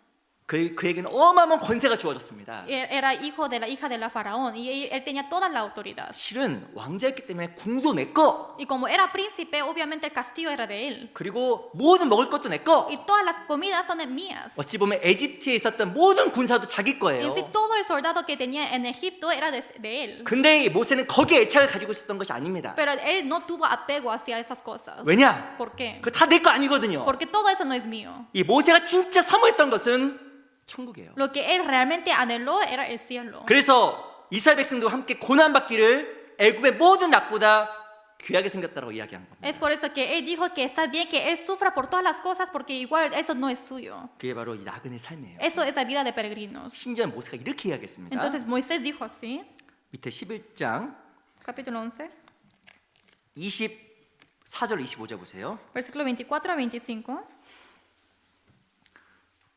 그에게는 어마어마한 권세가 주어졌습니다. Era hijo de la hija de la Faraón. Y él tenía toda la autoridad. 실은 왕자였기 때문에 궁도 내 거, Y como era príncipe, obviamente el castillo era de él. 그리고 모든 먹을 것도 내 거. Y todas las comidas son mías. 어찌 보면 에집트에 있었던 모든 군사도 자기 En 거예요. sí, todo el soldado que tenía en Egipto era de él. 근데 이 모세는 거기에 애착을 가지고 있었던 것이 아닙니다. Pero él no tuvo apego hacia esas cosas. 왜냐? ¿Por qué? 그거 다 내 거 아니거든요. Porque todo eso no es mío. 이 모세가 진짜 사모했던 것은 천국이에요. Lo que él realmente anheló era el cielo. 그래서 이스라엘 백성도 함께 고난받기를 애굽의 모든 낙보다 귀하게 생겼다고 이야기한 겁니다. Es por eso que él dijo que está bien que él sufra por todas las cosas porque igual eso no es suyo. 그게 바로 이 나그네 삶이에요. Eso es la vida de peregrinos. 심지어 모세가 이렇게 이야기했습니다. Entonces Moisés dijo así, 밑에 11장 capítulo 11, 24절 25절 보세요. versículo 24 a 25.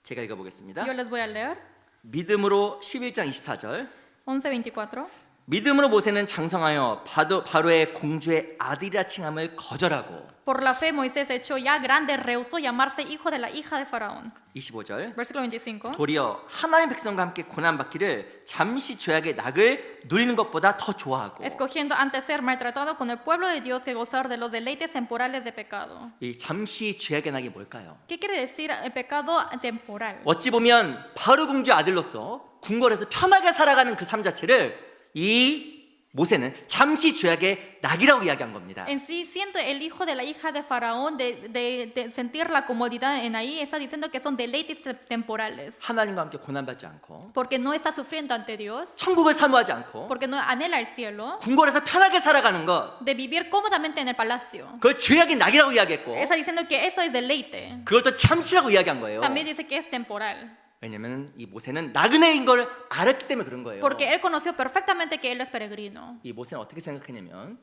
제가 읽어보겠습니다. Yo les voy a leer. 믿음으로 11장 24절 11:24. 믿음으로 모세는 장성하여 바로의 공주의 아들이라 칭함을 거절하고 Por la fe Moisés hecho ya grande rehusó llamarse hijo de la hija de Faraón. 25절 Versículo 25. 도리어 하나님의 백성과 함께 고난받기를 잠시 죄악의 낙을 누리는 것보다 더 좋아하고 Escogiendo antes ser maltratado con el pueblo de Dios que gozar de los deleites temporales de pecado. 이 잠시 죄악의 낙이 뭘까요? ¿Qué quiere decir el pecado temporal? 어찌 보면 바로 공주의 아들로서 궁궐에서 편하게 살아가는 그 삶 자체를 이 모세는 잠시 죄악의 낙이라고 이야기한 겁니다. En sí, siendo el hijo de la hija de Faraón, de sentir la comodidad en ahí, está diciendo que son deleites temporales. 하나님과 함께 고난받지 않고 Porque no está sufriendo ante Dios, 천국을 사모하지 않고 porque no anhela el cielo, 궁궐에서 편하게 살아가는 것 de vivir cómodamente en el palacio. 그걸 죄악의 낙이라고 이야기했고 Está diciendo que eso es deleite. 그걸 또 잠시라고 이야기한 거예요. También dice que es temporal. 왜냐하면 이 모세는 나그네인 걸 알았기 때문에 그런 거예요. Porque él conoció perfectamente que él es peregrino. 이 모세는 어떻게 생각했냐면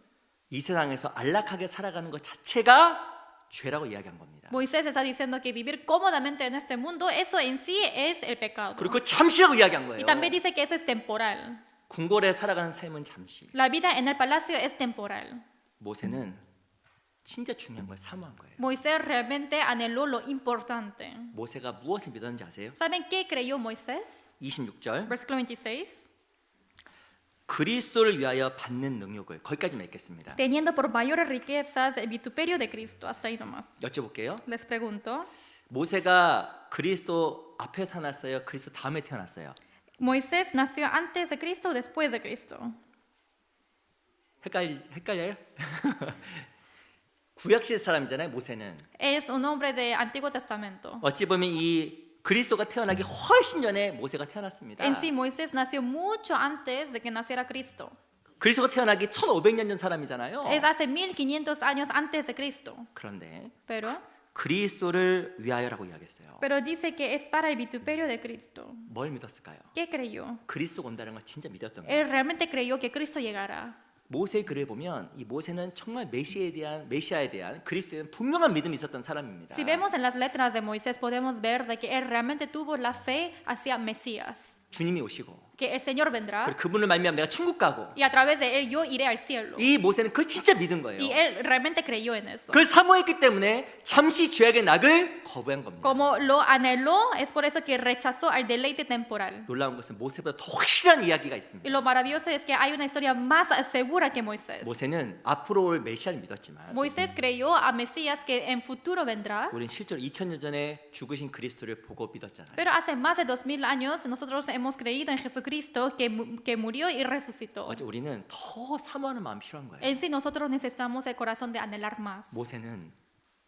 이 세상에서 안락하게 살아가는 것 자체가 죄라고 이야기한 겁니다. Moisés está diciendo que vivir cómodamente en este mundo, eso en sí es el pecado. 그리고 그 잠시라고 이야기한 거예요. Y también dice que eso es temporal. 궁궐에 살아가는 삶은 잠시. La vida en el palacio es temporal. 모세는 진짜 중요한 걸 사모한 거예요. Moisés realmente anheló lo importante. 모세가 무엇을 믿었는지 아세요? ¿Saben qué creyó Moisés? 26절 Versículo 26. 그리스도를 위하여 받는 능력을 거기까지만 읽겠습니다. Teniendo por mayores riquezas el vituperio de Cristo. Hasta ahí nomás. 여쭤볼게요. Les pregunto. 모세가 그리스도 앞에 태어났어요? 그리스도 다음에 태어났어요? ¿Moisés nació antes de Cristo o después de Cristo? 헷갈려요? 구약시대 사람이잖아요. 모세는 Es un hombre de Antiguo Testamento. 어찌 보면 이 그리스도가 태어나기 훨씬 전에 모세가 태어났습니다. En sí, Moisés nació mucho antes de que naciera Cristo. 그리스도가 태어나기 1500년 전 사람이잖아요. Es hace 1500 años antes de Cristo. 그런데 Pero 그리스도를 위하여라고 이야기했어요. dice que es para el vituperio de Cristo. 뭘 믿었을까요? ¿Qué creyó? 그리스도 온다는 걸 진짜 믿었던 거예요. Él realmente creyó que Cristo llegará. 모세의 글을 보면 이 모세는 정말 메시아에 대한 그리스도에 대한 분명한 믿음이 있었던 사람입니다. Si vemos en las letras de Moisés, podemos ver de que él realmente tuvo la fe hacia Mesías. 주님이 오시고 que el Señor vendrá 그리고 그분을 말미암아 내가 천국 가고. y a través de él yo iré al cielo. 이 모세는 그걸 진짜 믿은 거예요. Y él realmente creyó en eso. 그걸 사모했기 때문에 잠시 죄악의 낙을 거부한 겁니다. Como lo anheló, es por eso que rechazó al deleite temporal. 놀라운 것은 모세보다 더 확실한 이야기가 있습니다. Y lo maravilloso es que hay una historia más segura que Moisés. 모세는 앞으로 올 메시아를 믿었지만 Moisés creyó a Mesías que en futuro vendrá, 우린 실제로 2000년 전에 죽으신 그리스도를 보고 믿었잖아요. pero hace más de 2000 años nosotros hemos creído en Jesucristo que murió y resucitó. 어제 우리는 더 사모하는 마음이 필요한 거예요. En sí nosotros necesitamos el corazón de anhelar más. 모세는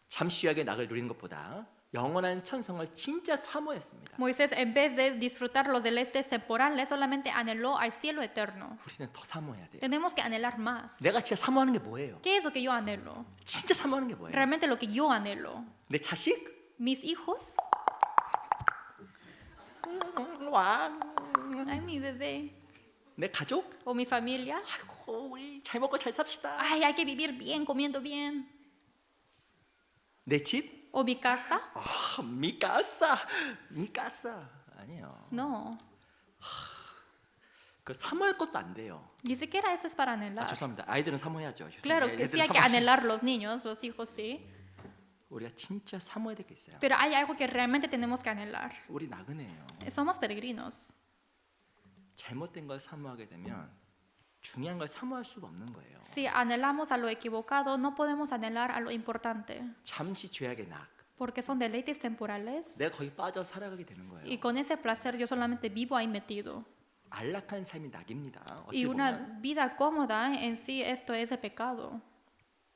잠시 죄악의 낙을 누리는 것보다 영원한 천성을 진짜 사모했습니다. Moisés en vez de disfrutar los deleites temporales solamente anheló al cielo eterno. 우리는 더 사모해야 돼요. Tenemos que anhelar más. 내가 진짜 사모하는 게 뭐예요? ¿Qué es lo que yo anhelo? 진짜 사모하는 게 뭐예요? Realmente lo que yo anhelo. 내 자식? Mis hijos, 와. ay mi bebé, 내 가족? o mi familia. 아이고 우리 잘 먹고 잘 삽시다. Ay, hay que vivir bien, comiendo bien. 내 집? O mi casa. 아, 미카사. 미카사. 아니에요. No, 그 사모할 것도 안 돼요. ni siquiera eso es para 아, anhelar. 죄송합니다. 아이들은 사모해야죠. 죄송합니다. Claro que sí hay que anhelar los niños, los hijos sí. 우리가 진짜 사모해야 될 게 있어요. Pero hay algo que realmente tenemos que anhelar. 우리 나그네예요. Somos peregrinos. 잘못된 걸 사모하게 되면 중요한 걸 사모할 수가 없는 거예요. Si anhelamos a lo equivocado, no podemos anhelar a lo importante. 잠시 죄악의 낙. Porque son deleites temporales. 내가 거기 빠져 살아가게 되는 거예요. Y con ese placer yo solamente vivo ahí metido. 안락한 삶이 낙입니다. Y 어찌 una 보면 vida cómoda en sí, esto es el pecado.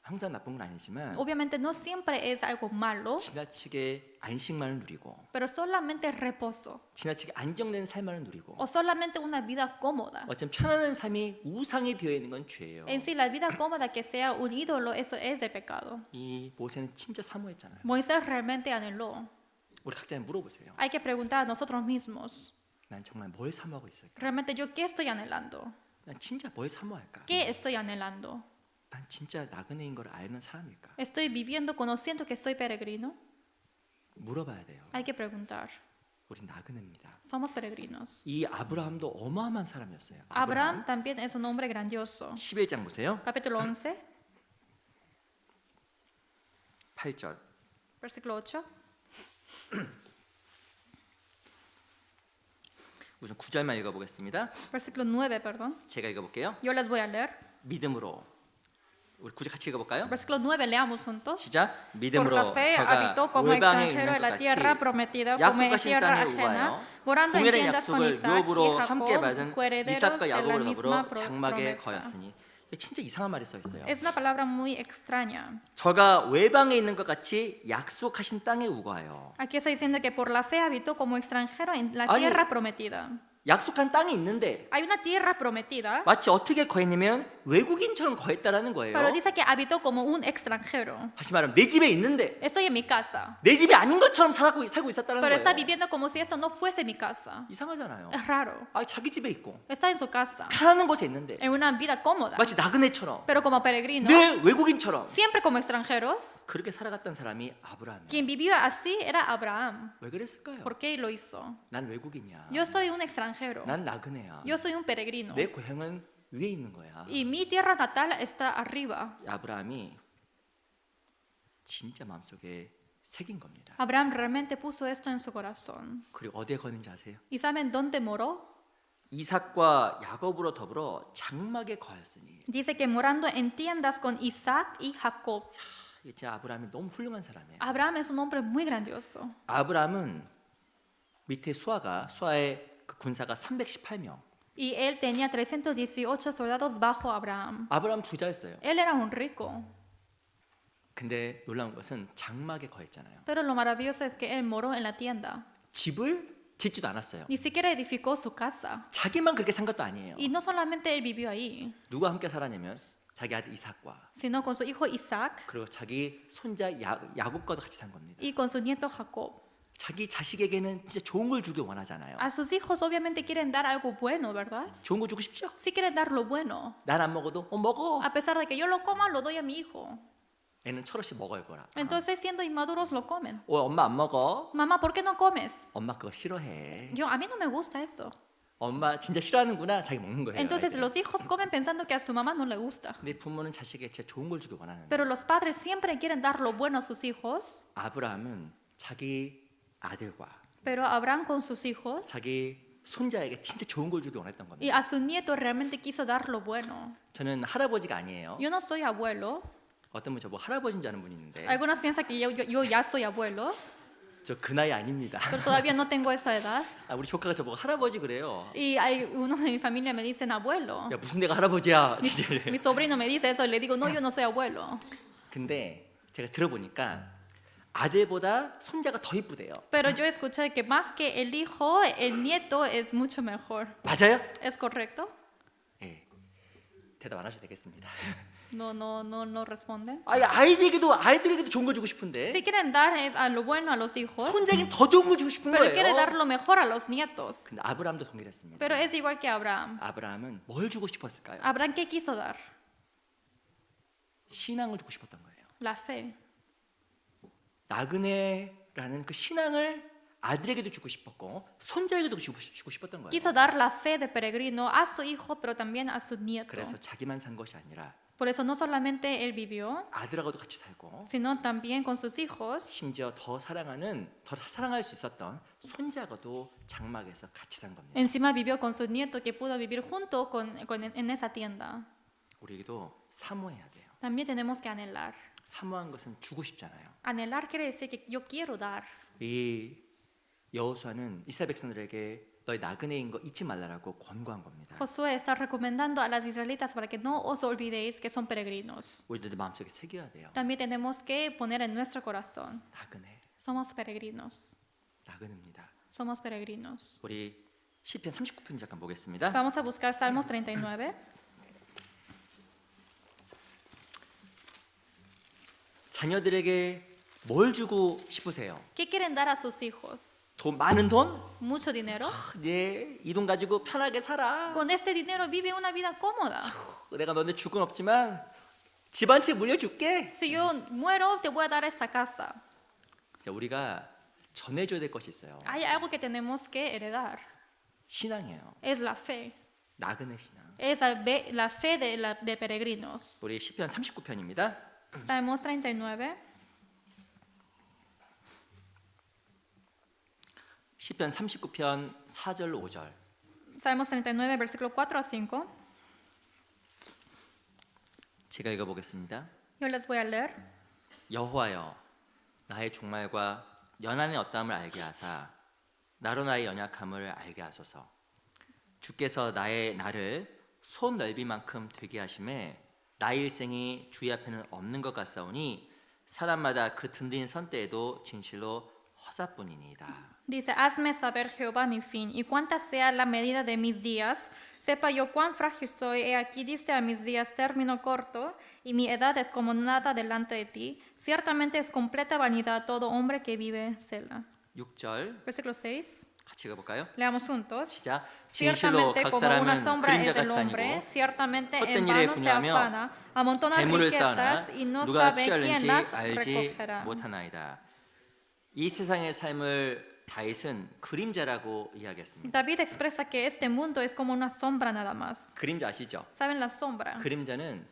항상 나쁜 건 아니지만 Obviamente no siempre es algo malo, 지나치게 안식만을 누리고 pero solamente reposo. 지나치게 안정된 삶만을 누리고 O solamente una vida cómoda. 어쩜 편안한 삶이 우상이 되어 있는 건 죄예요. En sí, la vida cómoda que sea un ídolo, eso es el pecado. 이 모세는 진짜 사모했잖아요. Moisés realmente anheló. 우리 각자 물어보세요. Hay que preguntar a nosotros mismos, 난 정말 뭘 사모하고 있을까? ¿realmente yo qué estoy anhelando? 난 진짜 뭘 사모할까? ¿Qué estoy anhelando? 난 진짜 나그네인 걸 아는 사람일까? ¿Estoy viviendo conociendo que soy peregrino? 물어봐야 돼요. Hay que preguntar. 우리 나그네입니다. Somos peregrinos. 이 아브라함도 어마어마한 사람이었어요. Abraham también es un hombre grandioso. 11장 보세요. Capítulo 11, 8절. versículo 8. 우선 9절만 읽어보겠습니다. Versículo 9, perdón. 제가 읽어볼게요. Yo les voy a leer. 믿음으로. 우리 9절 같이 읽어볼까요? Versículo 9, leamos juntos. 시작. Por 믿음으로 la fe 저가 habitó como 외방에 extranjero 있는 en la 것 tierra 같이 prometida, como en 약속하신 tierra 땅에 ajena, 우하여 morando en 동일한 tiendas con 약속을 Isaac y 유업으로 함께 Jacob, 받은 coherederos 이삭과 de la 야곱을 misma 더불어 장막에 promesa. 거였으니 이게 진짜 이상한 말이 써 있어요. Es una palabra muy extraña. 저가 외방에 있는 것 같이 약속하신 땅에 우거하여. Aquí está diciendo que por la fe habitó como extranjero en la 아니, tierra prometida. 약속한 땅이 있는데 Hay una tierra prometida, 마치 어떻게 거했냐면 외국인처럼 거했다라는 거예요. pero dice que habitó como un extranjero. 다시 말하면 내 집에 있는데 Estoy en mi casa, 내 집이 아닌 것처럼 살고 있었다는 pero está 거예요. viviendo como si esto no fuese mi casa. 이상하잖아요. Es raro. 아, 자기 집에 있고 Está en su casa, 편안한 곳에 있는데 en una vida cómoda, 마치 나그네처럼 pero como peregrinos, 늘 외국인처럼 siempre como extranjeros. 그렇게 살아갔던 사람이 아브라함이에요. Quien vivió así era Abraham. 왜 그랬을까요? ¿Por qué lo hizo? 난 외국인이야. Yo soy un extranjero. 난 나그네야. Yo soy un peregrino. 내 고향은 위에 있는 거야. Y mi tierra natal está arriba. 아브라함이 진짜 마음속에 새긴 겁니다. Abraham realmente puso esto en su corazón. 그리고 어디에 거는지 아세요? ¿Y saben dónde moró? 이삭과 야곱으로 더불어 장막에 거하였으니. Dice que morando en tiendas con Isaac y Jacob. 이게 진짜 아브라함이 너무 훌륭한 사람이에요. Abraham es un hombre muy grandioso. 아브라함은 밑에 수아의 그 군사가 318명. Y él tenía 318 soldados bajo Abraham. 아브라함 부자였어요. Él era un rico. 근데 놀라운 것은 장막에 거했잖아요. Pero lo maravilloso es que él moró en la tienda. 집을 짓지도 않았어요. Ni siquiera edificó su casa. 자기만 그렇게 산 것도 아니에요. Y no solamente él vivió ahí, 누가 함께 살았냐면 자기 아들 이삭과 sino con su hijo Isaac 그리고 자기 손자 야곱과도 같이 산 겁니다. y con su nieto Jacob. 자기 자식에게는 진짜 좋은 걸 주길 원하잖아요. A sus hijos obviamente quieren dar algo bueno, ¿verdad? 좋은 거 주고 싶죠? Sí quieren dar lo bueno. 난 안 먹어도 먹어. A pesar de que yo lo coma, lo doy a mi hijo. 애는 철없이 먹어야 거라. Entonces, siendo inmaduros, lo comen. 엄마 안 먹어. Mamá, ¿por qué no comes? 엄마 그거 싫어해. A mí no me gusta eso. 엄마 진짜 싫어하는구나 자기 먹는 거예요. Entonces 아이들은. los hijos comen pensando que a su mamá no le gusta. 근데 부모는 자식에게 진짜 좋은 걸 주길 원하는데 Pero los padres siempre quieren dar lo bueno a sus hijos. 아브라함은 자기 아들과 Pero Abraham con sus hijos 자기 손자에게 진짜 좋은 걸 주길 원했던 겁니다. y a su nieto realmente quiso dar lo bueno. 저는 할아버지가 아니에요. Yo no soy abuelo. 어떤 분 저보고 할아버지인 줄 아는 분이 있는데 Algunos piensan que yo ya soy abuelo, 저 그 나이 아닙니다. pero todavía no tengo esa edad. 우리 조카가 저보고 할아버지 그래요. Y hay uno de mi familia me dicen abuelo. 야 무슨 내가 할아버지야. Mi sobrino me dice eso y le digo, no, yo no soy abuelo. 근데 제가 들어보니까 아들보다 손자가 더 이쁘대요. Pero yo escuché que más que el hijo, el nieto es mucho mejor. 맞아요? ¿Es correcto? 예. 대답 안 하셔도 되겠습니다. No responden. 아이들에게도 좋은 걸 주고 싶은데 Si quieren dar es a lo bueno a los hijos, 손자에게 더 좋은 걸 주고 싶은 pero quiere dar 거예요. lo mejor a los nietos. 근데 아브라함도 동일했습니다. Pero es igual que Abraham. 아브라함은 뭘 주고 싶었을까요? Abraham, ¿qué quiso dar? 신앙을 주고 싶었던 거예요. La fe. 나그네라는 그 신앙을 아들에게도 주고 싶었고 손자에게도 주고 싶었던 거예요. Quiso dar la fe de peregrino a su hijo, pero también a su nieto. 그래서 자기만 산 것이 아니라 Por eso no solamente él vivió, 아들하고도 같이 살고 sino también con sus hijos. 심지어 더 사랑할 수 있었던 손자하고도 장막에서 같이 산 겁니다. Encima vivió con su nieto que pudo vivir junto en esa tienda. 우리도 사모해야 돼요. También tenemos que anhelar. 사모한 것은 주고 싶잖아요. Anhelar quiere decir que yo quiero dar. 이 여호수아는 이스라엘 백성들에게 너희 나그네인 거 잊지 말라라고 권고한 겁니다. Josué está recomendando a las israelitas para que no os olvidéis que son peregrinos. 우리들도 마음속에 새겨야 돼요. También tenemos que poner en nuestro corazón. 나그네, Somos peregrinos. 나그네입니다. Somos peregrinos. 우리 시편 39편 잠깐 보겠습니다. Vamos a buscar Salmos 39. 자녀들에게 뭘 주고 싶으세요? ¿Qué quieren dar a sus hijos? 많은 돈? Mucho dinero. 네, 이 돈 가지고 편하게 살아. Con este dinero vive una vida cómoda. 내가 너네 줄 건 없지만 집 한 채 물려줄게. Si yo muero, te voy a dar esta casa. 우리가 전해줘야 될 것이 있어요. Hay algo que tenemos que heredar. 신앙이에요. Es la fe. 나그네 신앙. Es la fe de peregrinos. 우리 시편 39편입니다. Salmos 39. 시편 39편 4절 5절. Salmos 39, versículo 4 a 5. 제가 읽어보겠습니다. Yo les voy a leer. 여호와여, 나의 종말과 연한의 어떠함을 알게 하사 나로 나의 연약함을 알게 하소서. 주께서 나를 손 넓이만큼 되게 하심에 나의 일생이 주의 앞에는 없는 것 같사오니 사람마다 그 든든히 선 때에도 진실로 허사뿐이니이다. Dice, hazme saber Jehová mi fin y cuánta sea la medida de mis días. Sepa yo cuán frágil soy. He aquí diste a mis días término corto y mi edad es como nada delante de ti. Ciertamente es completa vanidad todo hombre que vive. Selah. 6절 Versículo 6. 같이 읽어볼까요? Leamos juntos. 시작. 진실로 Ciertamente 각 como una 사람은 sombra es el 그림자같이 hombre, 다니고 ciertamente 헛된 en 일에 vano se 분야하며 afana, amontona 재물을 riquezas 쌓으나 y no 누가 sabe quién 취하는지 las 알지 recogerá. 못하나이다. 이 세상의 삶을 다윗은 그림자라고 이야기했습니다. David expresa que este mundo es como una sombra nada más. 그림자 아시죠? ¿Saben la sombra? 그림자는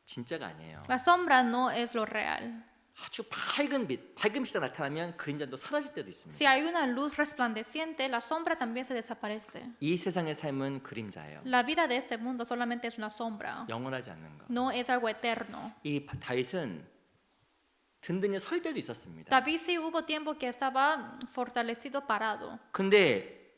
진짜가 아니에요. La sombra no es lo real. 아주 밝은 빛이 나타나면 그림자도 사라질 때도 있습니다. Si hay una luz resplandeciente, la sombra también se desaparece. 이 세상의 삶은 그림자예요. La vida de este mundo solamente es una sombra, 영원하지 않는 거. no es algo eterno. 이 다윗은 든든히 설 때도 있었습니다. David sí hubo tiempo que estaba fortalecido, parado. 근데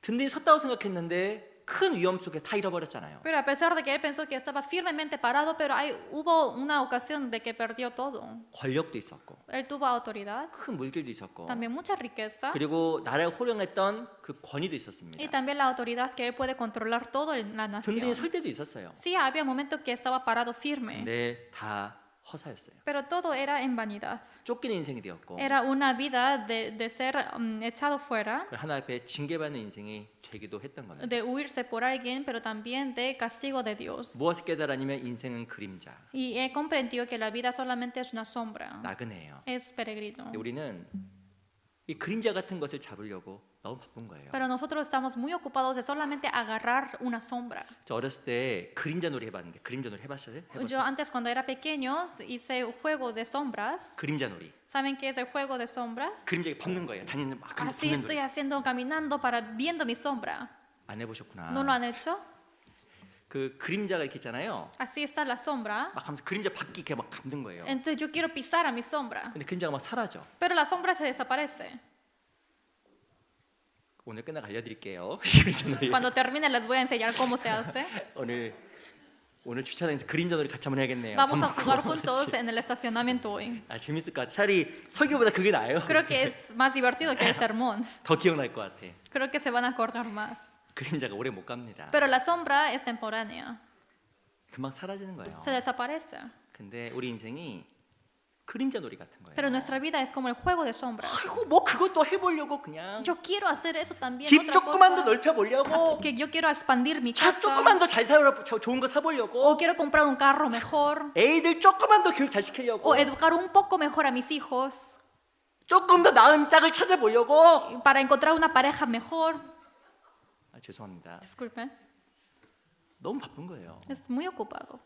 든든히 섰다고 생각했는데 큰 위험 속에 다 잃어버렸잖아요. Pero a pesar de que él pensó que estaba firmemente parado, pero hubo una ocasión de que perdió todo. 권력도 있었고 Él tuvo autoridad, 큰 물길도 있었고 también mucha riqueza 그리고 나라를 호령했던 그 권위도 y 있었습니다. también la autoridad que él puede controlar todo en la 든든히 nación. 설 때도 있었어요. Sí, había momentos que estaba parado firme, 근데 다 허사였어요. pero todo era en vanidad. 쫓기는 인생이 되었고 Era una vida de ser echado fuera, 하나님 앞에 징계받는 인생이 되기도 했던 겁니다. de huirse por alguien, pero también de castigo de Dios. 무엇을 깨달았냐면 인생은 그림자, Y él comprendió que la vida solamente es una sombra, 나그네예요. es peregrino. 우리는 이 그림자 같은 것을 잡으려고 너무 바쁜 거예요. Pero nosotros estamos muy ocupados de solamente agarrar una sombra. 저 어렸을 때 그림자 놀이 해봤는데 그림자 놀이 해봤어요? Yo antes cuando era pequeño hice un juego de sombras. 그림자 놀이. ¿Saben qué es el juego de sombras? 그림자에 밟는 거예요. 다니는 막 Así 밟는 estoy 놀이. haciendo, caminando para viendo mi sombra. 안 해보셨구나. ¿No lo han hecho? 그 그림자가 이렇게 있잖아요. Así está la sombra. 막 하면서 그림자 바퀴 이렇게 막 감는 거예요. Entonces yo quiero pisar a mi sombra. 근데 그림자가 막 사라져. Pero la sombra se desaparece. 오늘 끝나고 알려드릴게요. 그림자 놀이. Cuando termine les voy a enseñar cómo se hace. 오늘 주차장에서 그림자 놀이 같이 한번 해야겠네요. Vamos a 밥 jugar 먹고. juntos en el estacionamiento hoy. 아 재밌을 것 같아. 차라리 설교보다 그게 나아요. Creo que es más divertido que el sermón. 더 기억날 것 같아. Creo que se van a acordar más. 그림자가 오래 못 갑니다. Pero la sombra es temporánea. 금방 사라지는 거예요. Se desaparece. 근데 우리 인생이 그림자 놀이 같은 거예요. Pero nuestra vida es como el juego de sombras. 아이고 뭐 그것도 해보려고 그냥 Yo quiero hacer eso también. 집 Otra 조금만 더 cosa, 넓혀보려고 que yo quiero expandir mi 차 casa. 조금만 더 잘 사려고 좋은 거 사보려고 O quiero comprar un carro mejor. 애들 조금만 더 교육 잘 시키려고 O educar un poco mejor a mis hijos. 조금 더 나은 짝을 찾아보려고 Para encontrar una pareja mejor. 죄송합니다. Disculpen. 너무 바쁜 거예요. Es muy ocupado.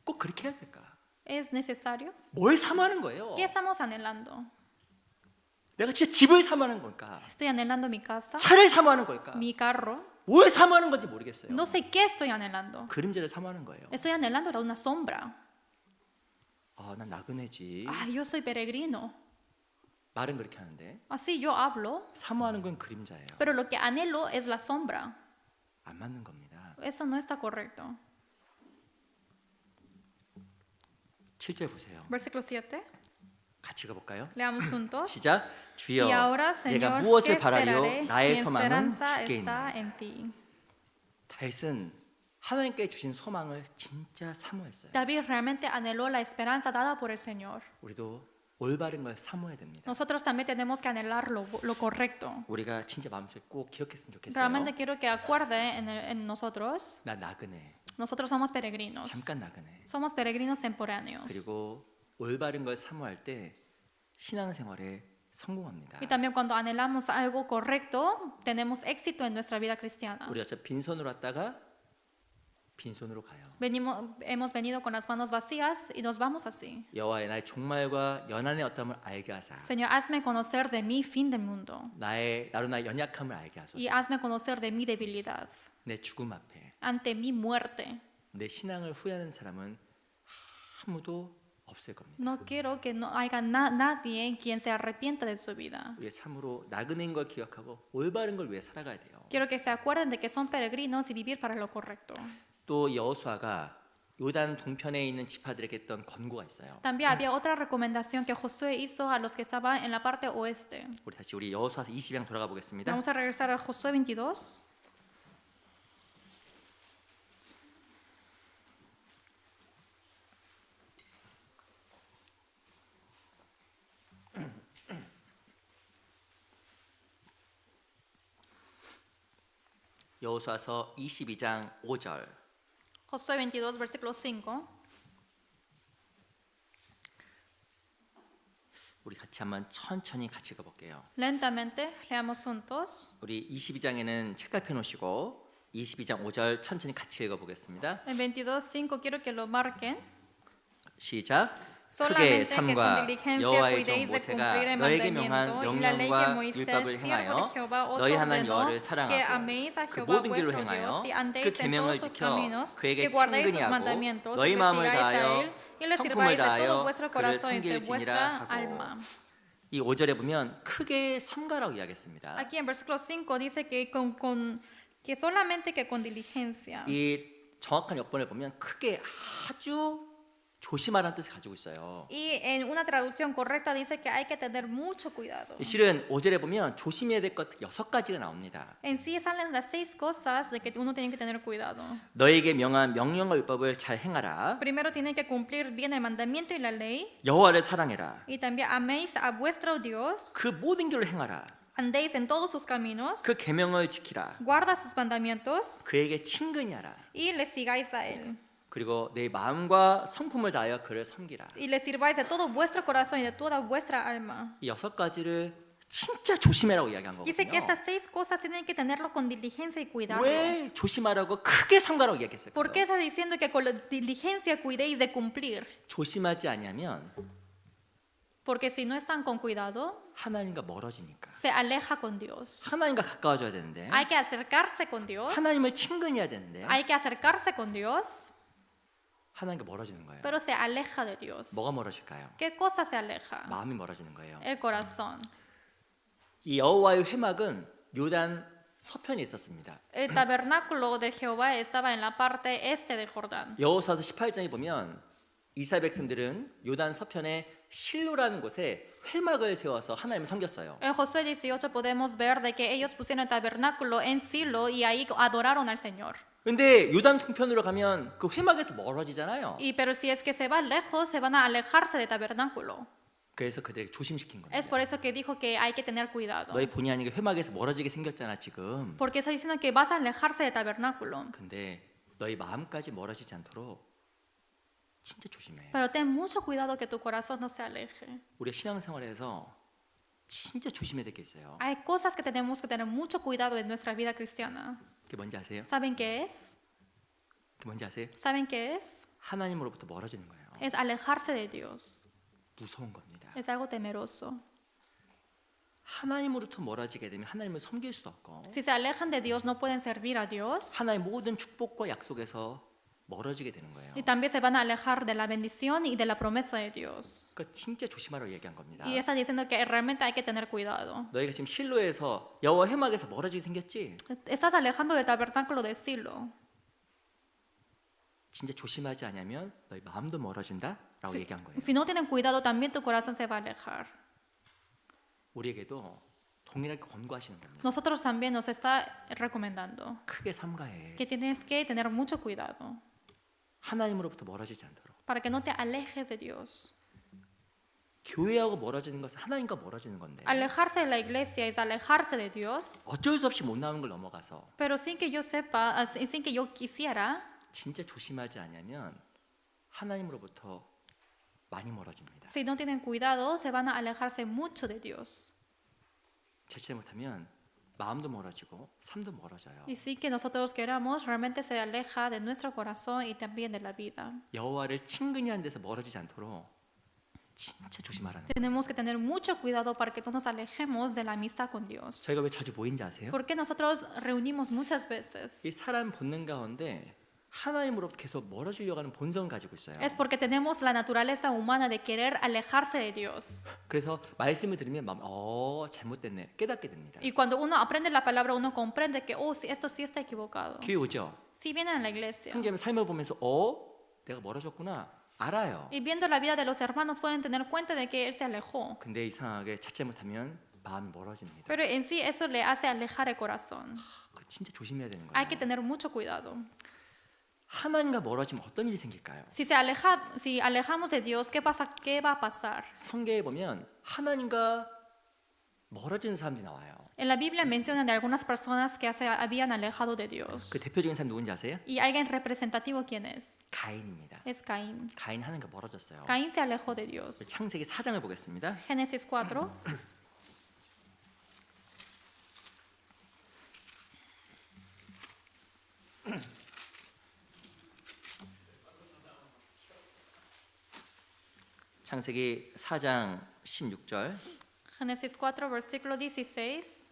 꼭 그렇게 해야 될까? ¿Es necesario? 뭘 사모하는 거예요? ¿Qué estamos anhelando? 내가 진짜 집을 사모하는 걸까? ¿Estoy anhelando mi casa? 차를 사모하는 걸까? ¿Mi carro? 뭘 사모하는 건지 모르겠어요. No sé qué estoy anhelando. 그림자를 사모하는 거예요. Estoy anhelando una sombra. 난 나그네지. Ah, yo soy peregrino. 말은 그렇게 하는데 Así yo hablo, 사모하는 건 그림자예요. pero lo que anhelo es la sombra. 안 맞는 겁니다. Eso no está correcto. 7절 보세요. Versículo 7. 같이 가볼까요? Leamos juntos. 시작. 주여 Y ahora, 내가 Señor, 무엇을 ¿qué 바라리요? esperaré? Mi 나의 소망은 esperanza 주께 está 있노라. en ti. 다윗은 하나님께 주신 소망을 진짜 사모했어요. David realmente anheló la esperanza dada por el Señor. 우리도 올바른 걸 사모해야 됩니다. Nosotros también tenemos que anhelar lo correcto. 우리가 진짜 마음속에 꼭 기억했으면 좋겠어요. Realmente quiero que acuerde en nosotros. 나 나그네. Nosotros somos peregrinos. 잠깐 나그네. Somos peregrinos temporáneos. 그리고 올바른 걸 사모할 때 신앙생활에 성공합니다. Y también cuando anhelamos algo correcto, tenemos éxito en nuestra vida cristiana. 우리가 진짜 빈손으로 왔다가 빈손으로 가요. Hemos venido con las manos vacías y nos vamos así. 여호와의 나의 종말과 연한의 어떠함을 알게 하사 Señor, hazme conocer de mi fin del mundo 나로 나의 연약함을 알게 하소서. y hazme conocer de mi debilidad. 내 죽음 앞에 Ante mi muerte, 내 신앙을 후회하는 사람은 아무도 없을 겁니다. no quiero que no haya nadie quien se arrepienta de su vida. 우리가 참으로 나그네인 걸 기억하고 올바른 걸 위해 살아가야 돼요. Quiero que se acuerden de que son peregrinos y vivir para lo correcto. 또 여호수아가 요단 동편에 있는 지파들에게 했던 권고가 있어요. También había otra recomendación que Josué hizo a los que estaban en la parte oeste. 우리 여호수아서 20장 돌아가 보겠습니다. Vamos a regresar a Josué 22. 여호수아서 22장 5절. Josué 22, versículo 5. 우리 같이 한번 천천히 같이 읽어볼게요. Lentamente, leamos juntos. 우리 22장에는 책갈 펴놓으시고 22장 5절 천천히 같이 읽어보겠습니다. En 22:5 quiero que lo marquen. 시작. 크게 Solamente que con 삼가 diligencia 여호와의 종 cuidéis de 모세가 cumplir el 너에게 명한 mandamiento y la ley que 명령과 Moisés, 율법을 siervo de 행하여 Jehová, os 너희 하나님 ordenó 여호와를 que 사랑하고 améis a 그 Jehová 모든 길로 vuestro 행하여 Dios y 그 andéis en 계명을 todos sus 지켜 caminos, 그에게 que guardéis sus 친근히 하고 mandamientos, 너희 que 마음을 sigáis a 다하여 él y le 성품을 sirváis de 다하여 todo vuestro 그를 corazón y de 섬길지니라 vuestra 하고 alma. 이 5절에 보면 크게 삼가라고 이야기했습니다. Aquí en versículo 5 dice que que solamente que con diligencia. 이 정확한 역본을 보면 크게 아주 조심하라는 뜻을 가지고 있어요. Y en una traducción correcta dice que hay que tener mucho cuidado. 실은 5절에 보면 조심해야 될 것 6가지가 나옵니다. En sí salen las 6 cosas de que uno tiene que tener cuidado. 너에게 명한 명령과 율법을 잘 행하라. Primero tienen que cumplir bien el mandamiento y la ley. 여호와를 사랑해라. Y también améis a vuestro Dios. 그 모든 길로 행하라. Andéis en todos sus caminos. 그 계명을 지키라. Guarda sus mandamientos. 그에게 친근히 하라. Y le sigáis a él. 그리고 내 마음과 성품을 다하여 그를 섬기라. Y le sirváis de todo vuestro corazón y de toda vuestra alma. 이 6가지를 진짜 조심해라고 이야기한 Dice que 거거든요. estas 6 cosas tienen que tenerlo con diligencia y cuidarlo. 왜 조심하라고 크게 삼가라고 이야기했을까요? ¿Por qué está diciendo que con la diligencia cuidéis de cumplir? 조심하지 않으면 Porque si no están con cuidado, 하나님과 멀어지니까. se aleja con Dios. 하나님과 가까워져야 되는데 Hay que acercarse con Dios. 하나님을 친근해야 되는데 Hay que acercarse con Dios, 하나님과 멀어지는 거예요. pero se aleja de Dios. 뭐가 멀어질까요? ¿Qué cosa se aleja? 마음이 멀어지는 거예요. El corazón. 이 여호와의 회막은 요단 서편에 있었습니다. El tabernáculo de Jehová estaba en la parte este de Jordán. 여호수아서 18장에 보면 이스라엘 백성들은 요단 서편에 실로라는 곳에 회막을 세워서 하나님을 섬겼어요. En Josué 18 podemos ver de que ellos pusieron el tabernáculo en Silo y ahí adoraron al Señor. 근데 요단 동편으로 가면 그 회막에서 멀어지잖아요. Y pero si es que se van lejos, se van a alejarse del tabernáculo. 그래서 그들에게 조심시킨 Es 겁니다. por eso que dijo que hay que tener cuidado. 너희 본의 아니게 회막에서 멀어지게 생겼잖아 지금. Porque está diciendo que vas a alejarse del tabernáculo. 근데 너희 마음까지 멀어지지 않도록 진짜 조심해. Pero ten mucho cuidado que tu corazón no se aleje. 우리 신앙생활에서 진짜 조심해야 될 게 있어요. Hay cosas que tenemos que tener mucho cuidado en nuestra vida cristiana. 그게 뭔지 아세요? ¿Saben qué es? 그게 뭔지 아세요? ¿Saben qué es? 하나님으로부터 멀어지는 거예요. Es alejarse de Dios. 무서운 겁니다. Es algo temeroso. 하나님으로부터 멀어지게 되면 하나님을 섬길 수도 없고 Si se alejan de Dios, no pueden servir a Dios. 하나님의 모든 축복과 약속에서 멀어지게 되는 거예요. Y también se van a alejar de la bendición y de la promesa de Dios. 그러니까 진짜 조심하라고 얘기한 겁니다. Y está diciendo que realmente hay que tener cuidado. 너희가 지금 실로에서 여호와 회막에서 멀어지게 생겼지? Estás alejando del tabernáculo de Silo. 진짜 조심하지 않으면 너희 마음도 멀어진다라고 얘기한 거예요. Si no tienen cuidado, también tu corazón se va a alejar. 우리에게도 동일하게 권고하시는 겁니다. Nosotros también nos está recomendando 크게 삼가해. que tienes que tener mucho cuidado 하나님으로부터 멀어지지 않도록. para que no te alejes de Dios. 교회하고 멀어지는 것은 하나님과 멀어지는 건데 Alejarse de la iglesia es alejarse de Dios, 어쩔 수 없이 못 나오는 걸 넘어가서 pero sin que yo sepa, sin que yo quisiera, 진짜 조심하지 않으면 하나님으로부터 많이 멀어집니다. si no tienen cuidado, se van a alejarse mucho de Dios. 자칫 못하면 마음도 멀어지고 삶도 멀어져요. Y sin que nosotros queramos, realmente se aleja de nuestro corazón y también de la vida. 여호와를 친근히 하는 데서 멀어지지 않도록 진짜 조심하라는 거예요. Tenemos que tener mucho cuidado para que no nos alejemos de la amistad con Dios. 저희가 왜 자주 모인지 아세요? Porque nosotros reunimos muchas veces. 이 사람 본능 가운데 하나님으로부터 계속 멀어지려고 하는 본성을 가지고 있어요. Es porque tenemos la naturaleza humana de querer alejarse de Dios. 그래서 말씀을 들으면 마음 잘못됐네 깨닫게 됩니다. Y cuando uno aprende la palabra, uno comprende que, oh, sí, esto sí está equivocado. 교회 오죠? Si vienen a la iglesia 형제님 삶을 보면서 내가 멀어졌구나 알아요. y viendo la vida de los hermanos pueden tener cuenta de que él se alejó. 근데 이상하게 자칫 못하면 마음이 멀어집니다. Pero en sí eso le hace alejar el corazón. 그거 진짜 조심해야 되는 Hay que 거예요. tener mucho cuidado. 하나님과 멀어지면 어떤 일이 생길까요? Si alejamos de Dios, ¿qué va a pasar? 성경에 보면 하나님과 멀어지는 사람들이 나와요. En la Biblia mencionan de algunas personas que se habían alejado de Dios. 그 대표적인 사람 누군지 아세요? Y alguien representativo, ¿quién es? 가인입니다. Es Caín. 가인 하나님과 멀어졌어요. Caín se alejó de Dios. 창세기 4장을 보겠습니다. Génesis 4. 창세기 4장 16절. Génesis 4, versículo 16.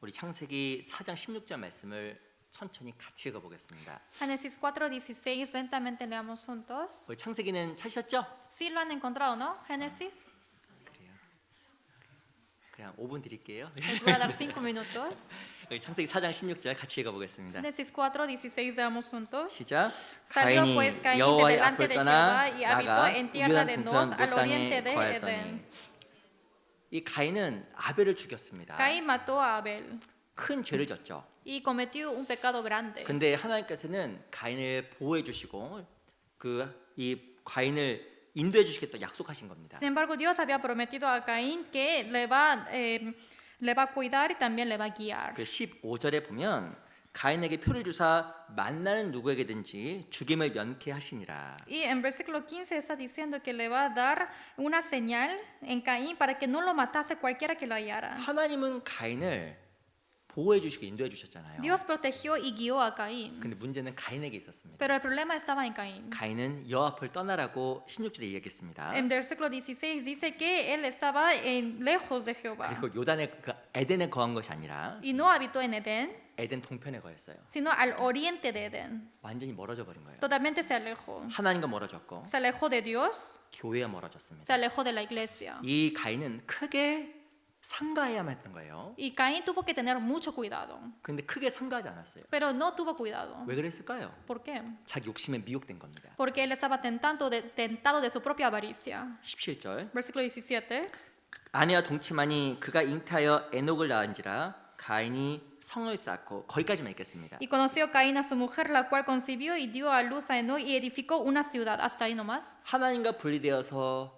우리 창세기 4장 16절 말씀을 천천히 같이 읽어보겠습니다. Génesis 4, 16. Lentamente leamos juntos. 우리 창세기는 찾으셨죠? Sí lo han encontrado, ¿no? Génesis. 그래요. 그냥 5분 드릴게요. Les voy a dar 5 minutos. 우리 창세기 4장 16절 같이 읽어보겠습니다. Génesis 4, 16. Leamos juntos. 시작. Salió 가인이 pues Caín de 여호와의 delante 앞을 de 떠나 Jehová y habitó 나가 en tierra de 유단 Nod 동편 al 노땅에 oriente de 거하였더니 Edén. 이 가인은 아벨을 죽였습니다. Caín mató a Abel 큰 죄를 졌죠. y cometió un pecado grande. 근데 하나님께서는 가인을 보호해 주시고 이 가인을 인도해 주시겠다 약속하신 겁니다. Sin embargo, Dios había prometido a Caín que le va a cuidar y también le va a guiar. 그 15절에 보면 가인에게 표를 주사 만나는 누구에게든지 죽임을 면케 하시니라. Y en versículo 15 está diciendo que le va a dar una señal en Caín para que no lo matase cualquiera que lo hallara. 하나님은 가인을 보호해 주시고 인도해 주셨잖아요. Dios protegió y guió a Caín. 근데 문제는 가인에게 있었습니다. Pero el problema estaba en Caín. 가인은 여호와 앞을 떠나라고 16절에 얘기했습니다. En versículo 16 dice que él estaba lejos de Jehová 그리고 요단의 그 에덴에 거한 것이 아니라 y no habitó en Edén, 에덴 동편에 거했어요. sino al oriente de Edén. 완전히 멀어져 버린 거예요. Totalmente se alejó. 하나님과 멀어졌고 Se alejó de Dios, 교회와 se 멀어졌습니다. alejó de la iglesia. 이 가인은 크게 삼가해야만 했던 거예요. Y Caín tuvo que tener mucho cuidado, 근데 크게 삼가하지 않았어요. pero no tuvo cuidado. 왜 그랬을까요? ¿Por qué? 자기 욕심에 mi혹된 겁니다. Porque él estaba tentado de su propia avaricia. 17절 Versículo 17. 아내와 동침하니 그가 잉태하여 에녹을 낳은지라 가인이 성을 쌓고 거기까지만 읽겠습니다. Y conoció Caín a su mujer, la cual concibió y dio a luz a Enoc y edificó una ciudad. Hasta ahí nomás. 하나님과 분리되어서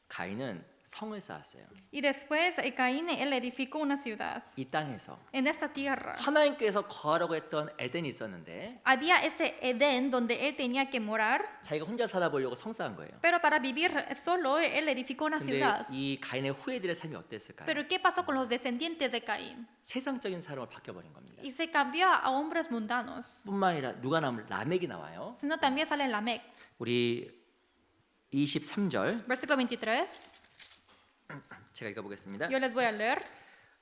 가인은 성을 쌓았어요. Y después Caín, él edificó una ciudad 이 땅에서 en esta tierra. 하나님께서 거하라고 했던 에덴이 있었는데 Había ese Edén donde él tenía que morar, 자기가 혼자 살아보려고 성 쌓은 거예요. pero para vivir solo él edificó una 근데 ciudad. 이 가인의 후예들의 삶이 어땠을까요? Pero ¿qué pasó con los descendientes de Caín? 세상적인 사람을 바뀌어버린 겁니다. Y se cambió a hombres mundanos, 뿐만 아니라 누가 나오면 라멕이 나와요. sino también sale Lamec. 우리 23절 Versículo 23. 제가 읽어보겠습니다. Yo les voy a leer.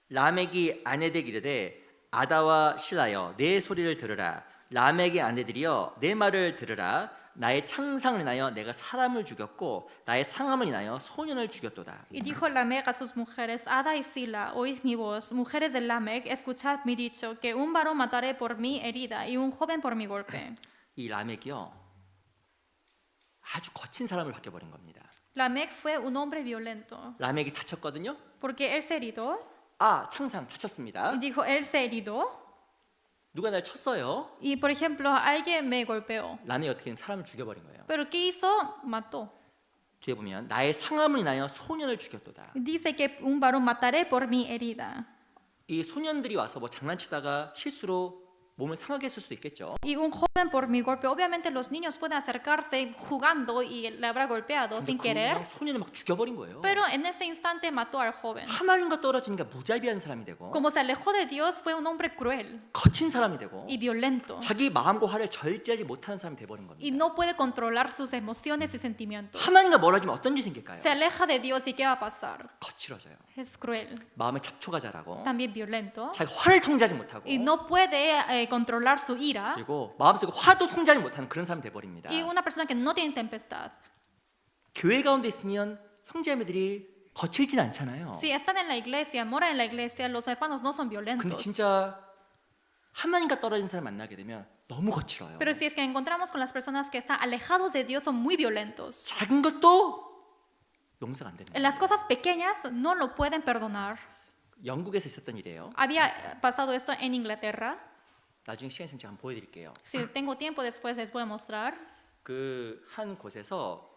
라멕이 아내에게 이르되 아다와 실라여 내 소리를 들으라. 라멕의 아내들이여 내 말을 들으라. 나의 창상을 인하여 내가 사람을 죽였고 나의 상함을 인하여 소년을 죽였도다. Y dijo Lamec a sus mujeres, Ada y Sila, oíd mi voz, mujeres de Lamec, escuchad mi dicho, que un varón mataré por mi herida y un joven por mi golpe. 이 라멕이요 아주 거친 사람을 바뀌어버린 겁니다. Lamec fue un hombre violento, 라멕이 다쳤거든요. porque él se heridó, 아 창상 다쳤습니다. y dijo, él se heridó, 누가 날 쳤어요. y por ejemplo, alguien me golpeó. 라멕이 어떻게 하면 사람을 죽여버린 거예요. Pero ¿qué hizo? Mató. 뒤에 보면 나의 상함을 인하여 소년을 죽였도다. Dice que un varón mataré por mi herida. 이 소년들이 와서 뭐 장난치다가 실수로 몸을 상하게 했을 수도 있겠죠. Y un joven por mi golpe. Obviamente los niños pueden acercarse jugando y le habrá golpeado sin querer. 소년을 막 죽여버린 거예요. Pero en ese instante mató al joven. 하나님과 떨어지니까 무자비한 사람이 되고 Como se alejó de Dios, fue un hombre cruel 거친 사람이 되고 y violento. 자기 마음과 화를 절제하지 못하는 사람이 돼버린 겁니다. Y no puede controlar sus emociones y sentimientos. 하나님과 멀어지면 어떤 일이 생길까요? Se aleja de Dios y ¿qué va a pasar? 거칠어져요. Es cruel, 마음에 잡초가 자라고 también violento. 자기 화를 통제하지 못하고 Y no puede controlar su ira. 그리고 마음속에 화도 통제하지 못하는 그런 사람이 돼버립니다. Y una persona que no tiene tempestad. 교회 가운데 있으면 형제자매들이 거칠진 않잖아요. Si están en la iglesia, moran en la iglesia, los hermanos no son 근데 violentos. 진짜 하나님과 떨어진 사람 만나게 되면 너무 거칠어요. Pero si es que encontramos con las personas que están alejados de Dios, son muy violentos. 작은 것도 용서가 안 되는 En 거예요. las cosas pequeñas no lo pueden perdonar. 영국에서 있었던 일이에요. Había pasado esto en Inglaterra. 나중에 시간 있으면 제가 한번 보여드릴게요. Si tengo tiempo después les voy a mostrar. 그 한 곳에서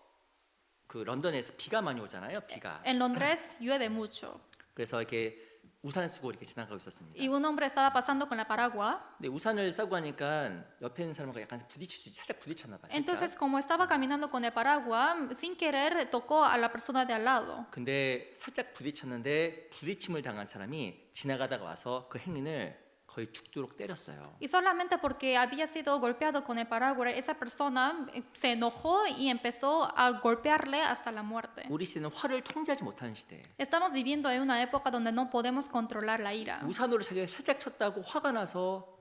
그 런던에서 비가 많이 오잖아요. 비가. En Londres llueve mucho. 그래서 이렇게 우산을 쓰고 이렇게 지나가고 있었습니다. Y un hombre estaba pasando con la paragua. 근데 우산을 싸고 가니까 옆에 있는 사람과 약간 살짝 부딪혔나 봐요. Entonces, como estaba caminando con el paraguas, sin querer tocó a la persona de al lado. 근데 살짝 부딪혔는데 부딪힘을 당한 사람이 지나가다가 와서 그 행인을 거의 죽도록 때렸어요. Y solamente porque había sido golpeado con el paraguas, esa persona se enojó y empezó a golpearle hasta la muerte. 우리 시대는 화를 통제하지 못하는 시대. Estamos viviendo en una época donde no podemos controlar la ira. 우산으로 자기가 살짝 쳤다고 화가 나서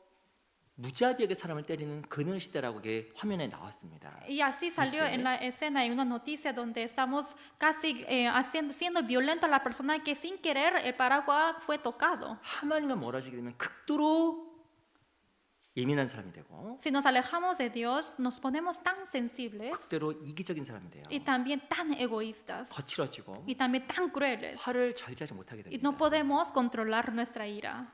무자비하게 사람을 때리는 그는 시대라고 이게 화면에 나왔습니다. Y así salió en la escena en una noticia donde estamos casi siendo violento a la persona que sin querer el paraguas fue tocado. 하나님과 멀어지게 되면 극도로 예민한 사람이 되고 Si nos alejamos de Dios, nos ponemos tan sensibles 극도로 이기적인 사람이 돼요. y también tan egoístas 거칠어지고 y también tan crueles. 화를 절제하지 못하게 Y 됩니다. no podemos controlar nuestra ira.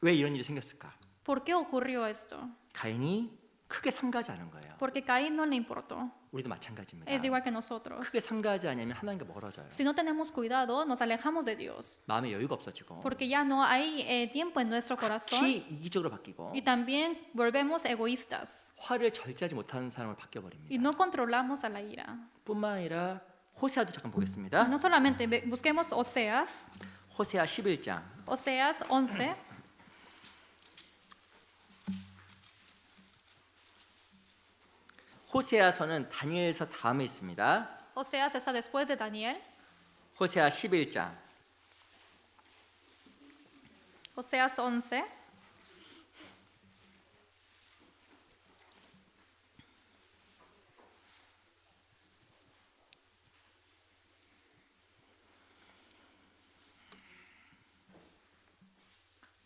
왜 이런 일이 생겼을까? ¿Por qué ocurrió esto? 가인이 크게 삼가하지 않은 거예요. porque Caín no le importó. 우리도 마찬가지입니다. Es igual que nosotros. 크게 삼가하지 않으면 하나님과 멀어져요. Si no tenemos cuidado, nos alejamos de Dios, 마음의 여유가 없어지고 porque ya no hay tiempo en nuestro corazón 특히 이기적으로 바뀌고 y también volvemos egoístas 화를 절제하지 못하는 사람을 바뀌어 버립니다. y no controlamos a la ira. 뿐만 아니라 호세아도 잠깐 Y 보겠습니다. no solamente busquemos Oseas, 호세아 11장 Oseas 11. 호세아서는 다니엘서 다음에 있습니다. Oseas está después de Daniel. 호세아 11장 Oseas 11.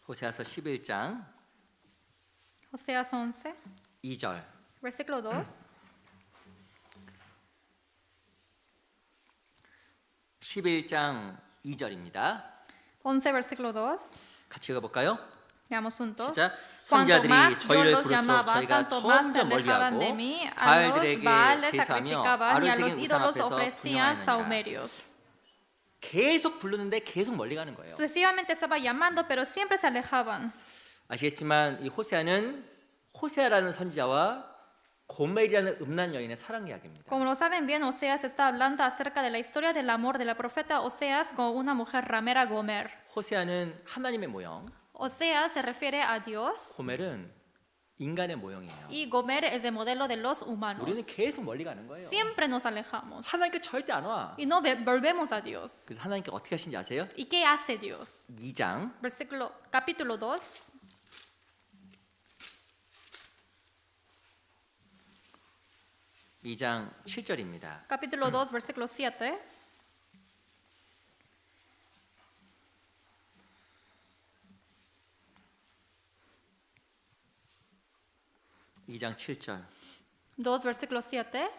호세아서 11장 Oseas 11, 2절 versículo 2. 11장 2절입니다. 11, versículo 2. 같이 읽어볼까요? Veamos juntos. 시작. Cuanto 선자들이 más yo 저희를 los 부를수록 llamaba, 저희가 tanto más se 점점 alejaban de 멀리하고 mí. A los 바알들에게 Baales 제사하며 sacrificaban y a los 아르색인 우상 ídolos 앞에서 ofrecían 분향하느니라. sahumerios. 계속 부르는데 계속 멀리 가는 거예요. Sucesivamente estaba llamando, pero siempre se alejaban. 아시겠지만 이 호세아는 호세아라는 선지자와 고멜이라는 음란 여인의 사랑 이야기입니다. Como lo saben bien, Oseas está hablando acerca de la historia del amor de la profeta Oseas con una mujer ramera Gomer. 호세아는 하나님의 모형, Oseas se refiere a Dios 고멜은 인간의 모형이에요. y Gomer es el modelo de los 우리는 humanos. 계속 멀리 가는 거예요. Siempre nos alejamos 하나님께 절대 안 와. y no volvemos a Dios. 그래서 하나님께 어떻게 하신지 아세요? ¿Y qué hace Dios? 2장 Capítulo 2. 2장 7절입니다. Capítulo 2, versículo 7. 이 2장 7절 2, versículo 7.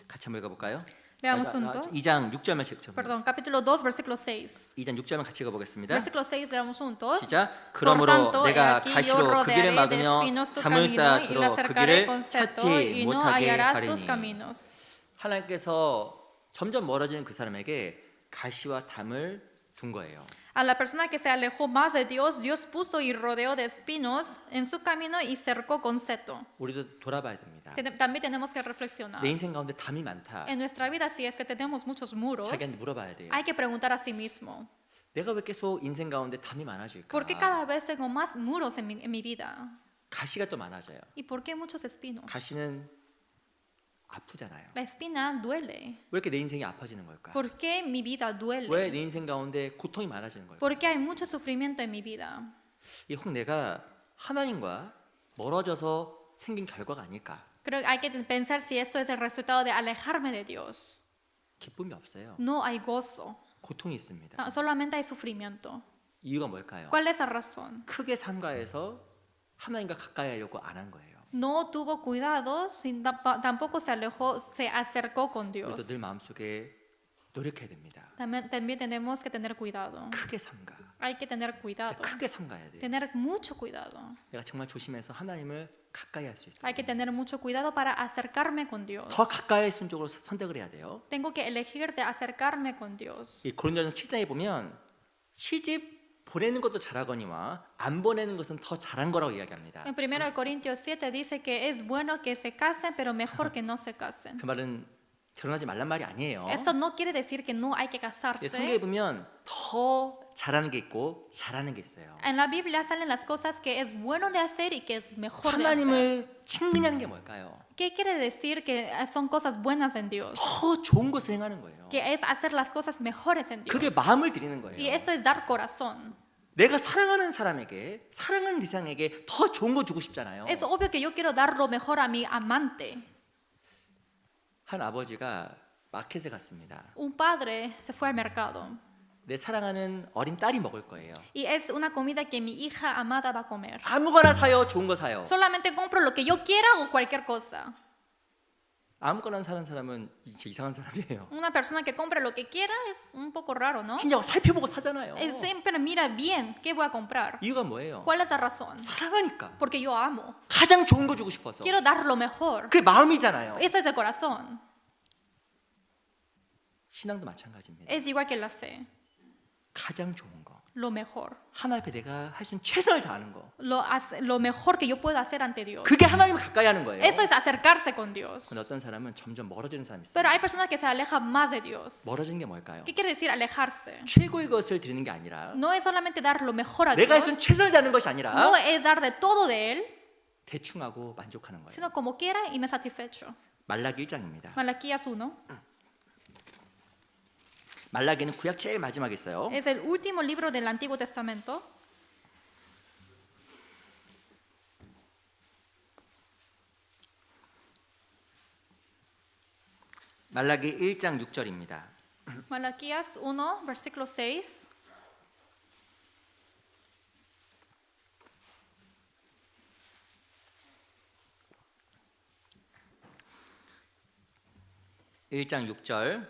같이 한번 읽어볼까요? Leamos juntos. 2장 6절만 읽어보겠습니다. Perdón, capítulo 2, versículo 6. 2장 6절만 같이 읽어보겠습니다. Versículo 6 leamos juntos. 시작. Por 그러므로 tanto, he 내가 aquí yo 가시로 그 길을 rodearé de 막으며 espinos su 담을 camino y le 쌓아주러 그 cercaré 길을 con seto 찾지 y no 못하게 hallará sus 하리니. caminos. 하나님께서 점점 멀어지는 그 사람에게 가시와 담을 둔 거예요. A la persona que se alejó más de Dios, Dios puso y rodeó de espinos en su camino y cercó con seto. 우리도 돌아봐야 됩니다. También tenemos que reflexionar. 내 인생 가운데 담이 많다. En nuestra vida, si es que tenemos muchos muros, 자기한테 물어봐야 돼요. hay que preguntar a sí mismo, 내가 왜 계속 인생 가운데 담이 많아질까? ¿por qué cada vez tengo más muros en mi vida? 가시가 또 많아져요. ¿Y por qué muchos espinos? 가시는 아프잖아요. La espina duele. 왜 이렇게 내 인생이 아파지는 걸까? ¿Por qué mi vida 왜 duele? 내 인생 가운데 고통이 많아지는 걸까? ¿Por qué hay mucho sufrimiento en mi vida? 이 혹 내가 하나님과 멀어져서 생긴 결과가 아닐까? Creo que hay que pensar si esto es el resultado de alejarme de Dios. 기쁨이 없어요. No hay gozo, 고통이 있습니다. solamente hay sufrimiento. 이유가 뭘까요? ¿Cuál es la razón? 크게 삼가해서 하나님과 가까이 하려고 안 한 거예요. No tuvo cuidado, tampoco se alejó, se acercó con 우리도 늘 Dios. 마음속에 노력해야 됩니다. También tenemos que tener cuidado. 크게 삼가. Hay que tener 진짜 cuidado, 크게 삼가야 돼요. tener mucho cuidado. 내가 정말 조심해서 하나님을 가까이 할 수 있어요. Hay que tener mucho cuidado para acercarme con Dios. 더 가까이 있는 쪽으로 선택을 해야 돼요. Tengo que elegir de acercarme con Dios. 이 고린도전서 7장에 보면 시집 보내는 것도 잘하거니와 안 보내는 것은 더 잘한 거라고 이야기합니다. En 1 Corintios 7 dice que es bueno que se casen, pero mejor que no se casen. 그 말은 결혼하지 말란 말이 아니에요. Esto no quiere decir que no hay que 성경에 casarse. 보면 더 잘하는 게 있고 잘하는 게 있어요. En la Biblia salen las cosas que es bueno de hacer y que es mejor de hacer. 하나님을 친근히 하는 게 뭘까요? ¿Qué quiere decir que son cosas buenas en Dios? 더 좋은 것을 행하는 거예요. Que es hacer las cosas mejores en Dios. 그게 마음을 드리는 Y 거예요. esto es dar corazón. 내가 사랑하는 사람에게 사랑하는 이상에게 더 좋은 거 주고 싶잖아요. Es obvio que yo quiero dar lo mejor a mi amante. 한 아버지가 마켓에 갔습니다. Un padre se fue al mercado 내 사랑하는 어린 딸이 먹을 거예요. y es una comida que mi hija amada va a comer. 아무거나 사요, 좋은 거 사요. Solamente compro lo que yo quiera o cualquier cosa. 아무거나 사는 사람은 진짜 이상한 사람이에요. Una persona que compre lo que quiera es un poco raro, ¿no? 진짜 살펴보고 사잖아요. Él siempre mira bien qué voy a comprar. 이유가 뭐예요? ¿Cuál es la razón? 사랑하니까. Porque yo amo. 가장 좋은 거 주고 싶어서. Quiero dar lo mejor. 그게 마음이잖아요. Eso es el corazón. 신앙도 마찬가지입니다. Es igual que la fe. 가장 좋은 거. Lo mejor. 하나님 앞에 내가 할 수 있는 최선을 다하는 거. Lo mejor que yo puedo hacer ante Dios. 그게 하나님을 가까이 하는 거예요. Eso es acercarse con Dios. 근데 어떤 사람은 점점 멀어지는 사람이 있어요. Pero hay personas que se alejan más de Dios. 멀어지는 게 뭘까요? ¿Qué quiere decir alejarse? 최고의 것을 드리는 게 아니라 No es solamente dar lo mejor a 내가 할 수 있는 Dios. 최선을 다하는 것이 아니라 No es dar de todo de Él, 대충 하고 만족하는 거예요. sino como quiera y me satisfecho. 말라기 1장입니다. Malaquías 1 말라기는 구약 제일 마지막에 있어요. es el último libro del Antiguo Testamento. 말라기 1장 6절입니다. Malaquías 1, versículo 6. 일장 6절.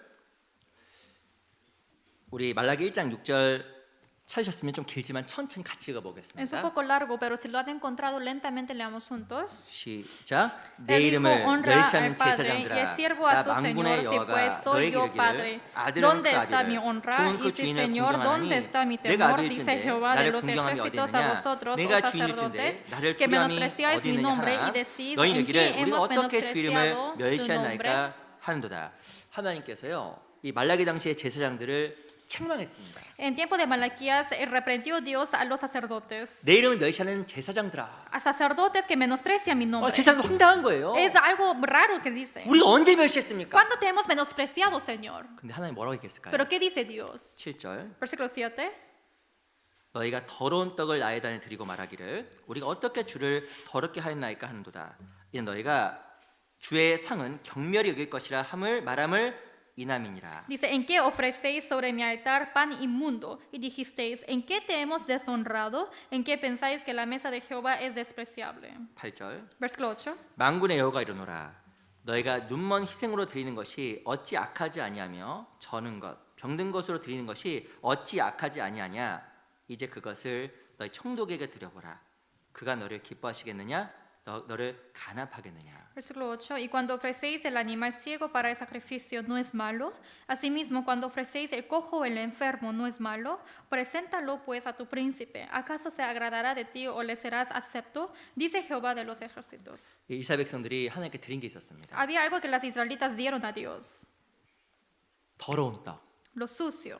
우리 말라기 1장 6절 찾으셨으면 좀 길지만 천천히 같이 Es un 읽어보겠습니다. poco largo, pero si lo han encontrado lentamente, leamos juntos. 시작. 내 El hijo 이름을 honra al 멸시하는 padre y 제사장들아, el siervo a 나 su 만군의 señor. Si 여호와가 pues soy 너에게 yo 이르기를 padre, 아들은 ¿dónde 그 está mi 아들을 honra? 좋은 그 Y si 주인을 Señor, ¿dónde 공경하나니 está mi 내가 temor? Dice 아들일진데 Jehová de 나를 los 공경함이 ejércitos a 어디있느냐 vosotros, 내가 oh 주인일진데 sacerdotes, 나를 que 두려움이 menospreciáis 어디 mi 있느냐 nombre y 하나 decís, 너희 ¿en 이르기를 qué 우리가 hemos 어떻게 주 이름을 menospreciado tu nombre? 멸시하나이까 하는도다. 하나님께서요 이 말라기 당시의 제사장들을 책망했습니다. En tiempo de Malaquías reprendió Dios a los sacerdotes. 내 이름을 멸시하는 제사장들아. A sacerdotes que menosprecian mi nombre. 제사장도 황당한 거예요. Es algo raro que dice. 우리가 언제 멸시했습니까? ¿Cuándo te hemos menospreciado, Señor? 근데 하나님 뭐라고 얘기했을까요? ¿Pero qué dice Dios? 7절. Versículo 7. 너희가 더러운 떡을 나의 단에 드리고 말하기를 우리가 어떻게 주를 더럽게 하였나이까 하는도다. 이는 너희가 주의 상은 경멸이 여길 것이라 말함을 이남이니라. Dice, ¿en qué ofrecéis sobre mi altar pan inmundo? Y dijisteis, ¿en qué te hemos deshonrado? ¿En qué pensáis que la mesa de Jehová es despreciable? 8절. Versículo 8. 만군의 여호가 이르노라. 너희가 눈먼 희생으로 드리는 것이 어찌 악하지 아니하며 저는 것 병든 것으로 드리는 것이 어찌 악하지 아니하냐. 이제 그것을 너희 총독에게 드려보라. 그가 너를 기뻐하시겠느냐? 너를 간합하겠느냐. Versículo 8. Y cuando ofrecéis el animal ciego para el sacrificio, ¿no es malo? Asimismo, cuando ofrecéis el cojo o el enfermo, ¿no es malo? Preséntalo pues a tu príncipe. ¿Acaso se agradará de ti o le serás acepto? Dice Jehová de los ejércitos. 이스라엘 백성들이 하나님께 드린 게 있었습니다. Había algo que las israelitas dieron a Dios. 더러운 떡, Lo sucio,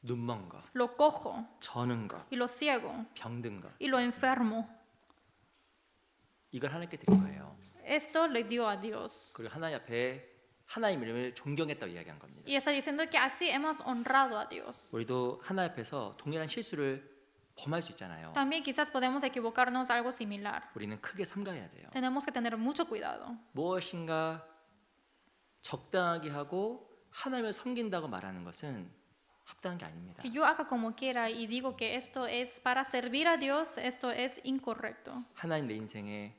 눈먼 것, lo cojo 저는 것, y lo ciego 병든 것. y lo enfermo. 이걸 하나님께 드린 거예요. Esto le dio a Dios. 그리고 하나님 앞에 하나님 이름을 존경했다고 이야기한 겁니다. Y está diciendo que así hemos honrado a Dios. 우리도 하나님 앞에서 동일한 실수를 범할 수 있잖아요. También quizás podemos equivocarnos algo similar. 우리는 크게 삼가해야 돼요. Tenemos que tener mucho cuidado. 무엇인가 적당하게 하고 하나님을 섬긴다고 말하는 것은 합당한 게 아닙니다. Que yo haga como quiera y digo que esto es para servir a Dios, esto es incorrecto. 하나님 내 인생의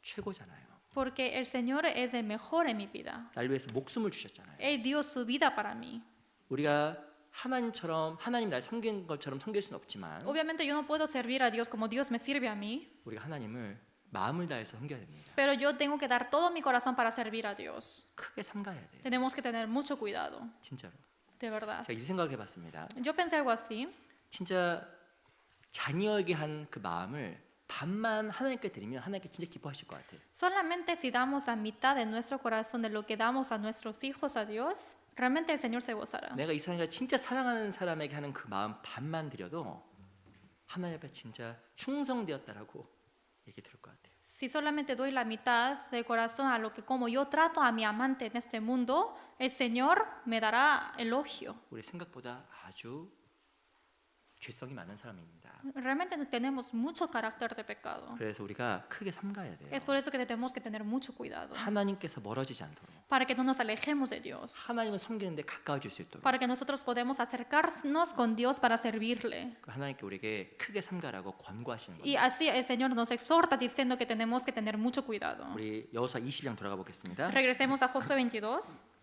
최고잖아요. Porque el Señor es el mejor en mi vida. 날 위해서 목숨을 주셨잖아요. Él dio su vida para mí. 우리가 하나님처럼 하나님 날 섬긴 것처럼 섬길 수는 없지만 Obviamente yo no puedo servir a Dios como Dios me sirve a mí, 우리가 하나님을 마음을 다해서 섬겨야 됩니다. pero yo tengo que dar todo mi corazón para servir a Dios. 크게 삼가야 돼요. Tenemos que tener mucho cuidado, 진짜로. de verdad. 제가 이 생각을 해봤습니다. Yo pensé algo así. 진짜 자녀에게 한 그 마음을 반만 하나님께 드리면 하나님께 진짜 기뻐하실 것 같아요. Solamente si damos la mitad de nuestro corazón de lo que damos a nuestros hijos a Dios, realmente el Señor se gozará. 내가 이 사람이 진짜 사랑하는 사람에게 하는 그 마음 반만 드려도 하나님 앞에 진짜 충성되었다라고 얘기 들을 것 같아요. Si solamente doy la mitad del corazón a lo que como yo trato a mi amante en este mundo, el Señor me dará elogio. 우리 생각보다 아주 죄성이 많은 사람입니다. Realmente tenemos mucho carácter de pecado. 그래서 우리가 크게 삼가야 돼요. Es por eso que tenemos que tener mucho cuidado. 하나님께서 멀어지지 않도록, Para que no nos alejemos de Dios. 하나님을 섬기는데 가까워질 수 있도록, Para que nosotros podamos acercarnos con Dios para servirle. 하나님께 우리에게 크게 삼가라고 권고하시는 Y 겁니다. así el Señor nos exhorta diciendo que tenemos que tener mucho cuidado. 우리 여호수아 20장 돌아가 보겠습니다. Regresemos a Josué 22.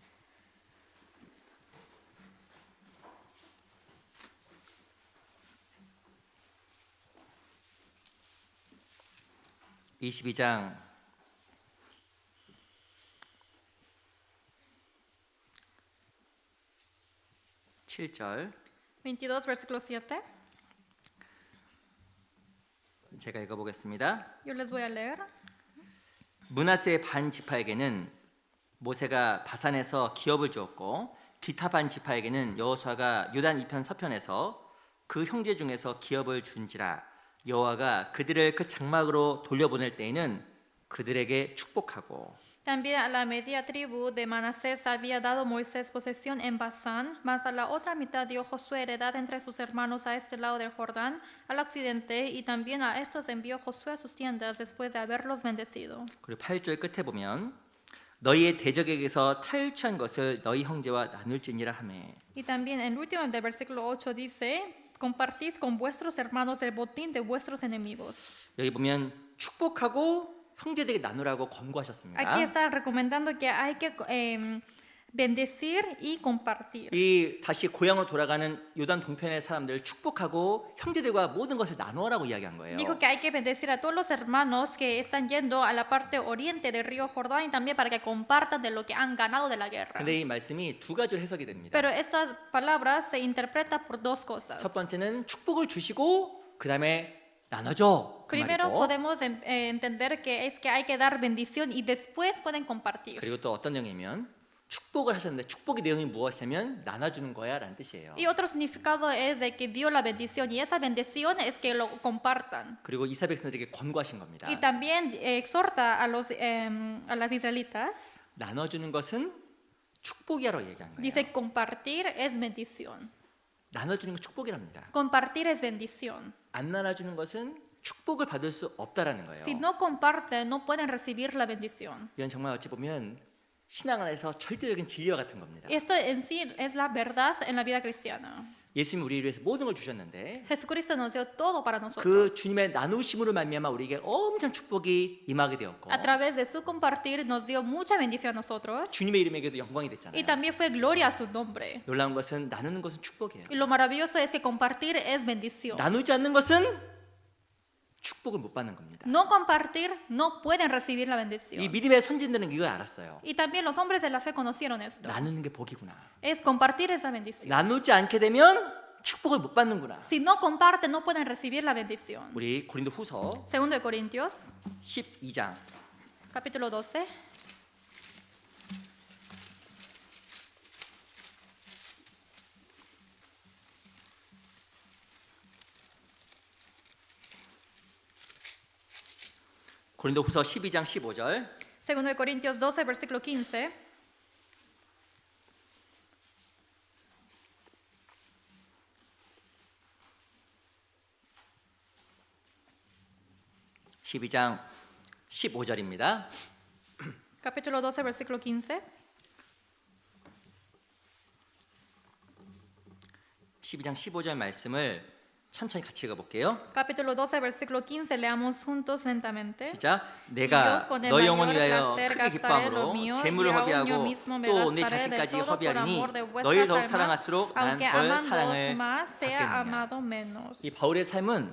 22장 7절 22, versículo 7. 제가 읽어보겠습니다. Yo les voy a leer. 므낫세 반 지파에게는 모세가 바산에서 기업을 주었고 기타 반 지파에게는 여호수아가 요단 이편 서편에서 그 형제 중에서 기업을 준지라. 여호와가 그들을 그 장막으로 돌려보낼 때에는 그들에게 축복하고 También a la media tribu de Manasés había dado Moisés posesión en Basán, mas a la otra mitad dio Josué heredad entre sus hermanos a este lado del Jordán, al occidente, y también a estos envió Josué a sus tiendas después de haberlos bendecido. 그리고 8절 끝에 보면 너희의 대적에게서 탈취한 것을 너희 형제와 나눌지니라 하매. Y también en el último del versículo 8 dice, compartid con vuestros hermanos el botín de vuestros enemigos. 여기 보면 축복하고 형제들에게 나누라고 권고하셨습니다. Aquí está recomendando que hay que bendecir y compartir. 이 다시 고향으로 돌아가는 요단 동편의 사람들을 축복하고 형제들과 모든 것을 나누라고 이야기한 거예요. Dijo que hay que bendecir a todos los hermanos que están yendo a la parte oriente del río Jordán y también para que compartan de lo que han ganado de la guerra. 근데 이 말씀이 두 가지로 해석이 됩니다. Pero estas palabras se interpretan por dos cosas. 첫 번째는 축복을 주시고 그 다음에 나눠줘. 그 Primero 말이고. podemos entender que es que hay que dar bendición y después pueden compartir. 그리고 또 어떤 내용이면 축복을 하셨는데 축복의 내용이 무엇이냐면 나눠주는 거야라는 뜻이에요. Y otro significado es de que dio la bendición y esa bendición es que lo compartan. 그리고 이스라엘 백성들에게 권고하신 겁니다. Y también exhorta a las israelitas, 나눠주는 것은 축복이야로 얘기한 거예요. dice compartir es bendición. 나눠주는 건 축복이랍니다. Compartir es bendición. 안 나눠주는 것은 축복을 받을 수 없다라는 거예요. Si no comparten, no pueden recibir la bendición. 이건 정말 어찌 보면 신앙 안에서 절대적인 진리와 같은 겁니다. Esto en sí es la verdad en la vida cristiana. 예수님이 우리를 위해서 모든 걸 주셨는데 Jesucristo nos dio todo para 그 nosotros. 주님의 나누심으로 말미암아 우리에게 엄청 축복이 임하게 되었고 A través de su compartir nos dio mucha bendición a nosotros 주님의 이름에게도 영광이 y 됐잖아요. también fue gloria a su nombre. 놀라운 것은 나누는 것은 축복이에요. Y lo maravilloso es que compartir es bendición. 나누지 않는 것은 축복을 못 받는 겁니다. No compartir, no pueden recibir la 이 bendición. 믿음의 선진들은 이걸 알았어요. Y también los hombres de la fe conocieron esto. 나누는 게 복이구나. Es compartir esa bendición. 나누지 않게 되면 축복을 못 받는구나. Si no comparten, no pueden recibir la bendición. 우리 고린도 후서 Segundo de Corintios, 12장 capítulo 12. 고린도 후서 12장 15절 Segundo de Corintios 12, versículo 15. (12장 15절입니다) Capítulo 12, versículo 15. 12장 15절 말씀을 천천히 같이 읽어볼게요. Capítulo 12, versículo 15. Leamos juntos lentamente. 시작. Y 내가 yo con el 너희 영혼을 mayor 위하여 placer 크게 gastaré lo 기뻐함으로 mío y 재물을 aún yo 허비하고 mismo me 또 내 gastaré de 자신까지 todo por 허비하리니 amor de 너희를 vuestras 더욱 almas, 사랑할수록 난 aunque 덜 amándoos 사랑을 más sea 받겠느냐. amado menos. 이 바울의 삶은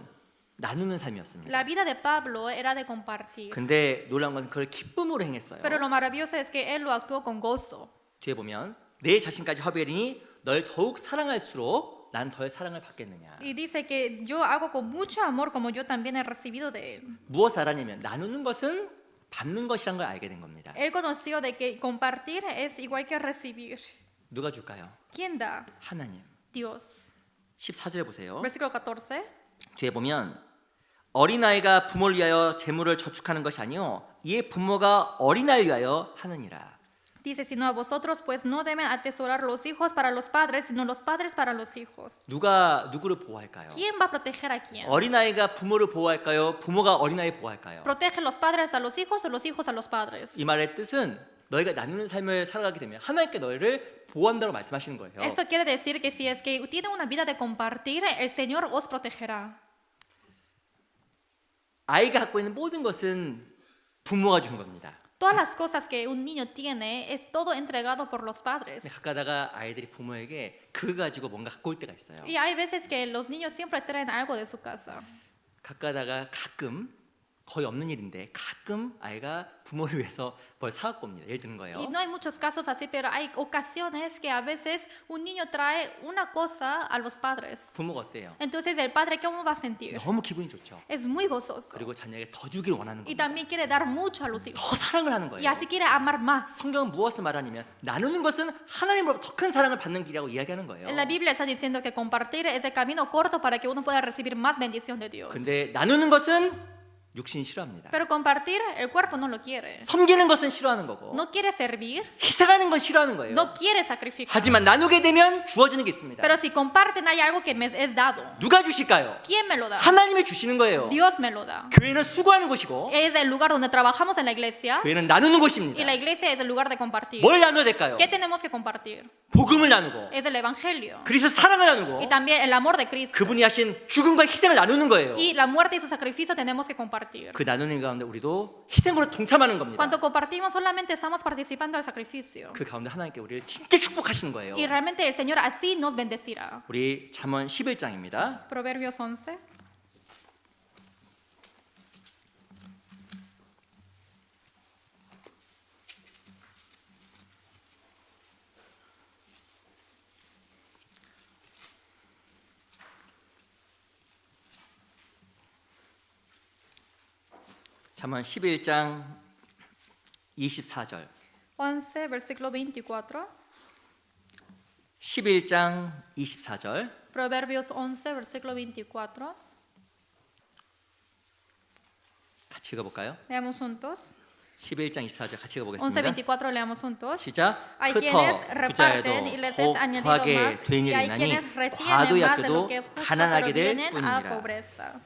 나누는 삶이었습니다. La vida de Pablo era de compartir, 근데 놀라운 것은 그걸 기쁨으로 행했어요. pero lo maravilloso es que él lo actuó con gozo. 뒤에 보면 내 자신까지 허비하리니 널 더욱 사랑할수록 난 덜 사랑을 받겠느냐. Y dice que yo hago con mucho amor como yo también he recibido de él. 무엇을 알았냐면 나누는 것은 받는 것이란 걸 알게 된 겁니다. Él conoció de que compartir es igual que recibir. 누가 줄까요? ¿Quién da? 하나님. Dios. 14절에 보세요. Versículo 14. 뒤에 보면 어린아이가 부모를 위하여 재물을 저축하는 것이 아니요 이에 부모가 어린아이를 위하여 하느니라. Dice, sino a vosotros pues no deben atesorar los hijos para los padres, sino los padres para los hijos. 누가 누구를 보호할까요? ¿Quién va a proteger a quién? 어린아이가 부모를 보호할까요? 부모가 어린아이 보호할까요? ¿Protege los padres a los hijos o los hijos a los padres? 이 말의 뜻은 너희가 나누는 삶을 살아가게 되면 하나님께 너희를 보호한다고 말씀하시는 거예요. Esto quiere decir que si es que tienen una vida de compartir, el Señor os protegerá. 아이가 갖고 있는 모든 것은 부모가 준 겁니다. Todas las cosas que un niño tiene es todo entregado por los 근데 padres. 가끔가다가 아이들이 부모에게 그거 가지고 뭔가 갖고 올 때가 있어요. Y hay veces que los niños siempre traen algo de su casa. 가끔가다가 가끔 거의 없는 일인데 가끔 아이가 부모를 위해서 뭘 사갖고 옵니다. 예를 드는 거예요. Y no hay muchos casos así, pero hay ocasiones que a veces un niño trae una cosa a los padres. 부모가 어때요? Entonces el padre, ¿cómo va a sentir? 너무 기분이 좋죠. Es muy gozoso. 그리고 자녀에게 더 주기를 원하는 Y 겁니다. también quiere dar mucho a los hijos. 더 사랑을 하는 Y 거예요. así quiere amar más. 성경은 무엇을 말하냐면 나누는 것은 하나님으로부터 더 큰 사랑을 받는 길이라고 이야기하는 거예요. En la Biblia está diciendo que compartir es el camino corto para que uno pueda recibir más bendición de Dios. 근데 나누는 것은 육신이 싫어합니다. Pero compartir, el cuerpo no lo quiere. 섬기는 것은 싫어하는 거고 No quiere servir, 희생하는 건 싫어하는 거예요. no quiere sacrificar. 하지만 나누게 되면 주어지는 게 있습니다. Pero si comparten hay algo que me es dado. 누가 주실까요? ¿Quién me lo da? 하나님이 주시는 거예요. Dios me lo da. 교회는 수고하는 곳이고 Es el lugar donde trabajamos en la iglesia 교회는 나누는 y 곳입니다. la iglesia es el lugar de compartir. 뭘 나눠야 될까요? ¿Qué tenemos que compartir? 복음을 나누고 Es el evangelio 그리스도 사랑을 나누고 y también el amor de Cristo. 그분이 하신 죽음과 희생을 나누는 거예요. Y la muerte y su sacrificio tenemos que compartir. 그 나누는 가운데 우리도 희생으로 동참하는 겁니다. Cuando compartimos solamente estamos participando del sacrificio. 그 가운데 하나님께 우리를 진짜 축복하시는 거예요. Y realmente el Señor así nos bendecirá. 우리 잠언 11장입니다. Proverbios 11. 잠언 11장 24절. 11, versículo 24. 11장 24절. Proverbios 11, versículo 24. 같이 읽어 볼까요? Leamos juntos. 11장 24절 같이 읽어 11, 보겠습니다. 24 leamos juntos. 시작. Hay 흩어 quienes reparten y les es 부자에도 añadido 곱하게 más, 된 y 일이 hay 있나니 quienes retienen 과도 más de lo 약도 que es justo, 가난하게 pero 될 vienen a 뿐이니라. pobreza.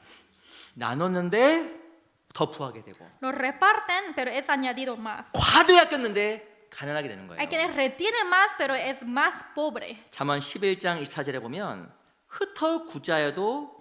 나눴는데 더 부하게 되고 Lo reparten, pero es añadido más. 과도 약겼는데 가난하게 되는 거예요. Hay quienes retienen más, pero es más pobre. 잠언 11장 24절에 보면 흩어 구자여도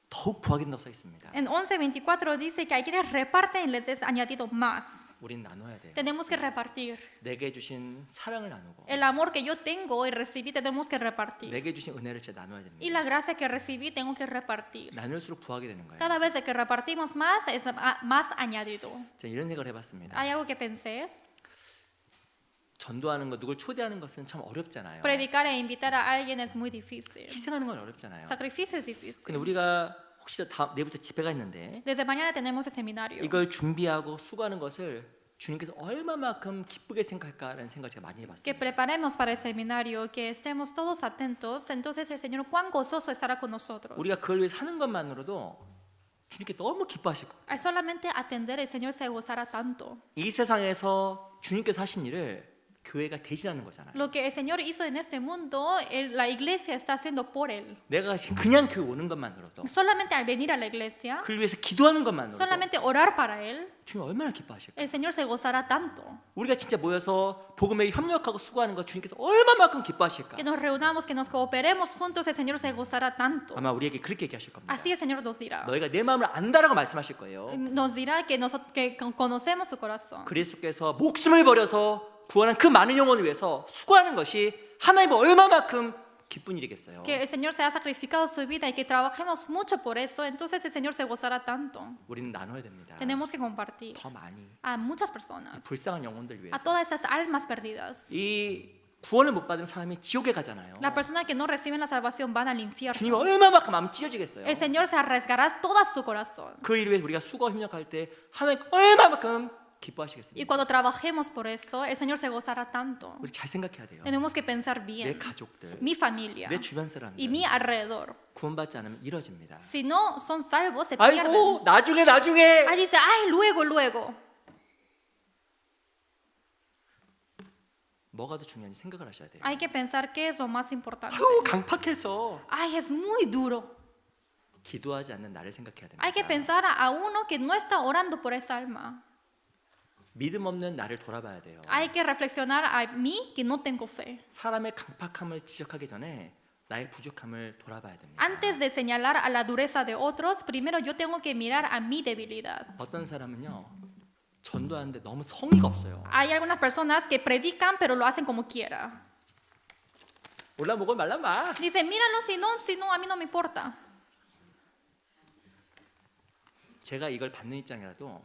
더욱 부하게 된다고 써 있습니다. En 11:24 dice que hay quienes reparten y les es añadido más. 우린 나눠야 돼요. Tenemos que repartir. 내게 주신 사랑을 나누고 El amor que yo tengo y recibí tenemos que repartir. 내게 주신 은혜를 진짜 나눠야 Y 됩니다. la gracia que recibí tengo que repartir. 나눌수록 부하게 되는 거예요. Cada vez que repartimos más es más añadido. 제가 이런 생각을 해봤습니다. Hay algo que pensé. 전도하는 거 누굴 초대하는 것은 참 어렵잖아요. Predicar e invitar a alguien es muy difícil. 희생하는 건 어렵잖아요. Sacrificio es difícil. 근데 우리가 혹시 내일부터 집회가 있는데 Desde mañana tenemos el seminario. 이걸 준비하고 수고하는 것을 주님께서 얼마만큼 기쁘게 생각할까라는 생각을 제가 많이 Que 해봤습니다. preparemos para el seminario, que estemos todos atentos, entonces el Señor cuán gozoso estará con nosotros. 우리가 그걸 위해 사는 것만으로도 주님께 너무 기뻐하실 거예요. Al solamente atender el Señor se gozará tanto. 이 세상에서 주님께서 하신 일을 교회가 대신하는 거잖아요. Lo que el Señor hizo en este mundo, la iglesia está haciendo por Él. 내가 그냥 교회 오는 것만으로도 Solamente al venir a la iglesia, 그를 위해서 기도하는 것만으로도 solamente orar para Él, 주님 얼마나 기뻐하실까? el Señor se gozará tanto. 우리가 진짜 모여서 복음에 협력하고 수고하는 거 주님께서 얼마만큼 기뻐하실까? Que nos reunamos, que nos cooperemos juntos, el Señor se gozará tanto. 아마 우리에게 그렇게 얘기하실 겁니다. Así el Señor nos dirá. 너희가 내 마음을 안다라고 말씀하실 거예요. Nos dirá que conocemos su corazón. 그리스도께서 목숨을 버려서 구원한 그 많은 영혼을 위해서 수고하는 것이 하나님은 얼마만큼 기쁜 일이겠어요. Que el Señor se ha sacrificado su vida y que trabajemos mucho por eso, entonces el Señor se gozará tanto. 우리는 나눠야 됩니다. Tenemos que compartir 더 많이 a muchas personas, 불쌍한 영혼들 a 위해서. todas esas almas perdidas. 이 구원을 못 받은 사람이 지옥에 가잖아요. La persona que no reciben la salvación van al 주님 infierno. 얼마만큼 마음 찢어지겠어요. El Señor se arriesgará todo su corazón. 그 일을 위해 우리가 수고와 협력할 때 하나님 얼마만큼 Y 기뻐하시겠습니까? cuando trabajemos por eso, el Señor se gozará tanto. 우리 잘 생각해야 돼요. Tenemos que pensar 내 bien. 가족들, Mi familia 내 주변 y 사람들 mi alrededor. 구원받지 않으면 이뤄집니다. Si no son salvos, se pierden. 아이고 나중에 Ahí dice, ay, luego. 뭐가 더 중요한지 생각을 하셔야 돼요. Hay que pensar qué es lo más importante. 아우 강팍해서 Ay, es muy duro. 기도하지 않는 나를 생각해야 됩니다. Hay que pensar a uno que no está orando por esa alma. 믿음 없는 나를 돌아봐야 돼요. Hay que reflexionar a mí que no tengo fe. 사람의 강팍함을 지적하기 전에 나의 부족함을 돌아봐야 됩니다. Antes de señalar a la dureza de otros, primero yo tengo que mirar a mi debilidad. 어떤 사람은요 전도하는데 너무 성의가 없어요. Hay algunas personas que predican pero lo hacen como quiera. 올라 먹어 말라 마. Dice, míralo, si no, a mí no me importa. 제가 이걸 받는 입장이라도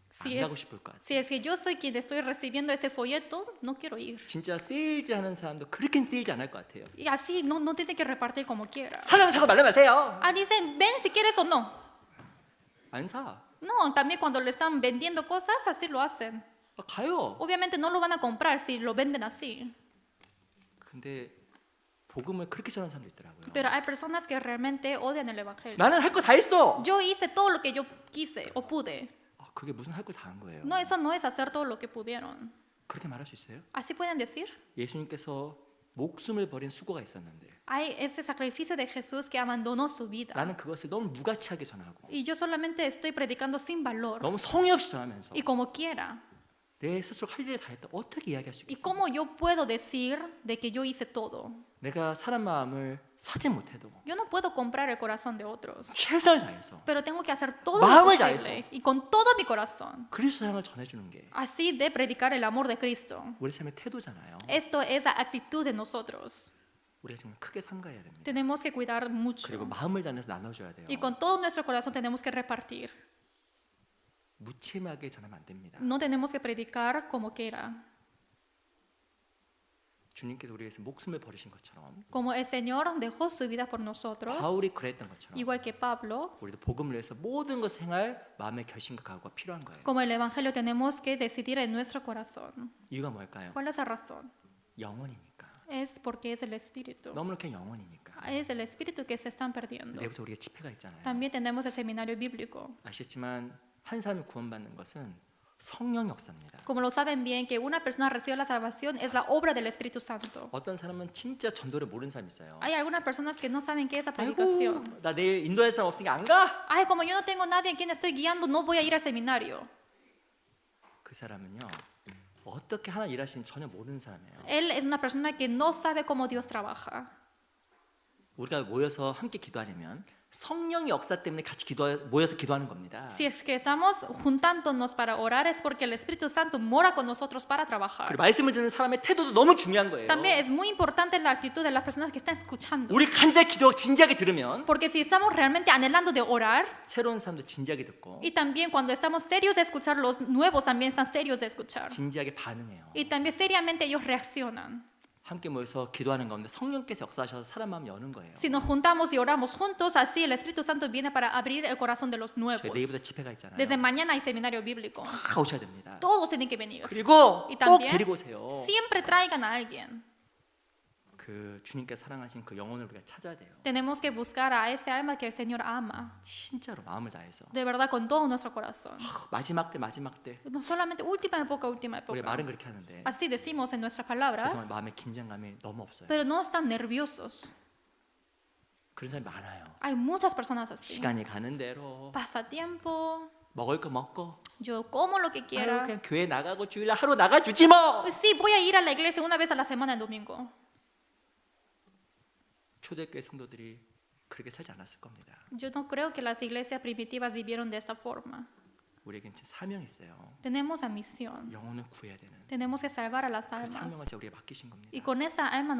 Si 안 가고 es, 싶을 것 같아요. si es que yo soy quien estoy recibiendo ese folleto, no quiero ir. 진짜 세일즈 하는 사람도 그렇게 세일즈 안 할 것 같아요. Y así no tiene que repartir como quiera. 사람 사고 말라 마세요. Ah, dicen, ven si quieres o no. 안 사. No, también cuando le están vendiendo cosas, así lo hacen. 가요. Obviamente no lo van a comprar si lo venden así. 근데 복음을 그렇게 전하는 사람도 있더라고요. Pero hay personas que realmente odian el evangelio. 나는 할 거 다 했어. Yo hice todo lo que yo quise o pude. 그게 무슨 할 걸 다 한 거예요. No, eso no es hacer todo lo que pudieron. 그렇게 말할 수 있어요? Así pueden decir. 예수님께서 목숨을 버린 수고가 있었는데 Hay ese sacrificio de Jesús que abandonó su vida. 나는 그것을 너무 무가치하게 전하고 Y yo solamente estoy predicando sin valor 너무 성의 없이 전하면서 y como quiera. 내 스스로 할 일을 다 했다 어떻게 이야기할 수 ¿Y 있겠어요? cómo yo puedo decir de que yo hice todo? 내가 사람 마음을 사지 못해도 Yo no puedo comprar el corazón de otros, 최선을 다해서 pero tengo que hacer todo 마음을 lo posible y con todo mi corazón. 그리스도 사랑을 전해주는 게 Así de predicar el amor de Cristo. 우리 삶의 태도잖아요. Esto es la actitud de nosotros. 우리가 정말 크게 삼가야 됩니다. Tenemos que cuidar 그리고 mucho 마음을 다해서 나눠줘야 돼요. y con todo nuestro corazón tenemos que repartir. 무침하게 전하면 안 됩니다. No tenemos que predicar como quiera. 주님께서 우리 위해서 목숨을 버리신 것처럼 Como el Señor dejó su vida por nosotros, 바울이 그랬던 것처럼 igual que Pablo, 우리도 복음을 위해서 모든 것을 행할 마음의 결심과 각오가 필요한 거예요. como el Evangelio tenemos que decidir en nuestro corazón. 이유가 뭘까요? ¿Cuál es la razón? 영원이니까. Es porque es el Espíritu. 너무 이렇게 영원이니까. Es el Espíritu que se están perdiendo. 내일부터 우리가 집회가 있잖아요. También tenemos el seminario bíblico. 아시겠지만 한 사람이 구원받는 것은 성령 역사입니다. Como lo saben bien, que una persona recibe la salvación es la obra del Espíritu Santo. 어떤 사람은 진짜 전도를 모르는 사람이 있어요. Hay algunas personas que no saben qué es la 아이고, predicación. 나 내일 인도할 사람 없으니까 안 가? Ay, como yo no tengo nadie en quien estoy guiando, no voy a ir al seminario. 그 사람은요. 어떻게 하나 일하시는 전혀 모르는 사람이에요. Él es una persona que no sabe cómo Dios trabaja. 우리가 모여서 함께 기도하려면 성령의 역사 때문에 같이 모여서 기도하는 겁니다. Si es que estamos juntándonos para orar es porque el Espíritu Santo mora con nosotros para trabajar. 그리고 말씀을 듣는 사람의 태도도 너무 중요한 거예요. También es muy importante la actitud de las personas que están escuchando. 우리 간절히 기도 진지하게 들으면 Porque si estamos realmente anhelando de orar, 새로운 사람도 진지하게 듣고 y también cuando estamos serios de escuchar, los nuevos también están serios de escuchar. 진지하게 반응해요. Y también seriamente ellos reaccionan. 함께 모여서 기도하는 가운데 성령께서 역사하셔서 사람 마음 여는 거예요. Si nos juntamos y oramos juntos, así el Espíritu Santo viene para abrir el corazón de los 저희 nuevos. 내일부터 집회가 있잖아요. Desde mañana hay seminario bíblico. 다 오셔야 됩니다. Todos tienen que venir. 그리고 Y 꼭 también 데리고 오세요. siempre traigan a alguien. 그 주님께서 사랑하신 그 영혼을 우리가 찾아야 돼요. Tenemos que buscar a ese alma que el Señor ama. 진짜로 마음을 다해서. De verdad, con todo nuestro corazón. 마지막 때 No solamente última época. 우리 말은 그렇게 하는데 Así decimos en nuestras 죄송한 palabras, 마음의 긴장감이 너무 없어요. pero no están nerviosos. 그런 사람이 많아요. Hay muchas personas así. 시간이 가는 대로 Pasatiempo, 먹을 거 먹고 yo como lo que 아유, quiera. 그냥 교회 나가고 주일날 하루 나가주지 뭐. Sí, voy a ir a la iglesia una vez a la semana el domingo. 초대교회 성도들이 그렇게 살지 않았을 겁니다. Yo no creo que las iglesias primitivas vivieron de esa forma. 우리에겐 진짜 사명이 있어요. Tenemos la misión. 영혼을 구해야 되는 Tenemos que salvar a las 그 almas. 사명을 진짜 우리에게 맡기신 겁니다. Y con esa alma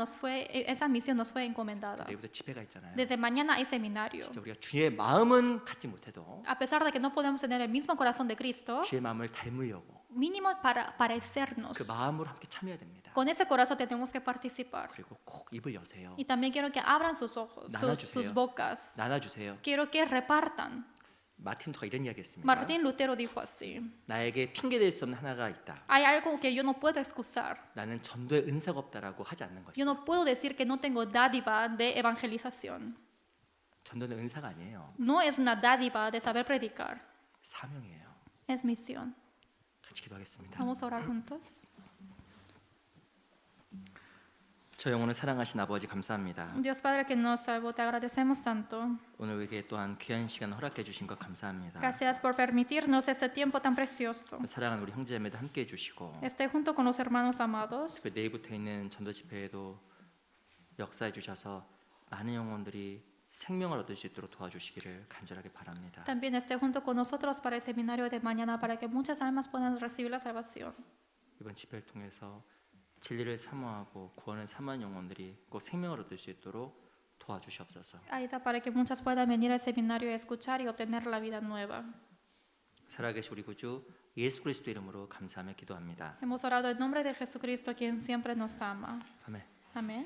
esa misión nos fue encomendada. 내일부터 집회가 있잖아요. Desde mañana hay seminario. 진짜 우리가 주의 마음은 갖지 못해도 A pesar de que no podemos tener el mismo corazón de Cristo, 주의 마음을 닮으려고 mínimo para parecernos. 그 마음으로 함께 참여해야 됩니다. Con ese corazón tenemos que participar. 그리고 꼭 입을 여세요. Y también quiero que abran sus ojos, 나눠주세요. sus bocas. 나눠주세요. Quiero que repartan. 마틴 루터가 이런 이야기했습니다. Martín Lutero dijo así: 나에게 핑계댈 수 없는 하나가 있다. hay algo que yo no puedo excusar. 나는 전도에 은사가 없다라고 하지 않는 Yo 것이다. no puedo decir que no tengo dádiva de evangelización. 전도는 은사가 아니에요. No es una dádiva de saber predicar, 사명이에요. es misión. 같이 기도하겠습니다. Vamos a orar juntos. 저 영혼을 사랑하신 아버지 감사합니다. Dios Padre que nos salvó, te agradecemos tanto. 오늘 우리에게 또한 귀한 시간 허락해 주신 것 감사합니다. Gracias por permitirnos este tiempo tan precioso. 사랑하는 우리 형제자매들 함께 해주시고 Esté junto con los hermanos amados. 그 내일부터 있는 전도 집회에도 역사해 주셔서 많은 영혼들이 생명을 얻을 수 있도록 도와주시기를 간절하게 바랍니다. También esté junto con nosotros para el seminario de mañana para que muchas almas puedan recibir la salvación. 이번 집회를 통해서 진리를 사모하고 구원을 사모하는 영혼들이 꼭 생명을 얻을 수 있도록 도와주시옵소서. Ayuda para que muchas puedan venir al seminario y escuchar y obtener la vida nueva. 살아계신 우리 구주 예수 그리스도 이름으로 감사하며 기도합니다. Hemos orado en nombre de Jesucristo, quien siempre nos ama. 아멘. Amén.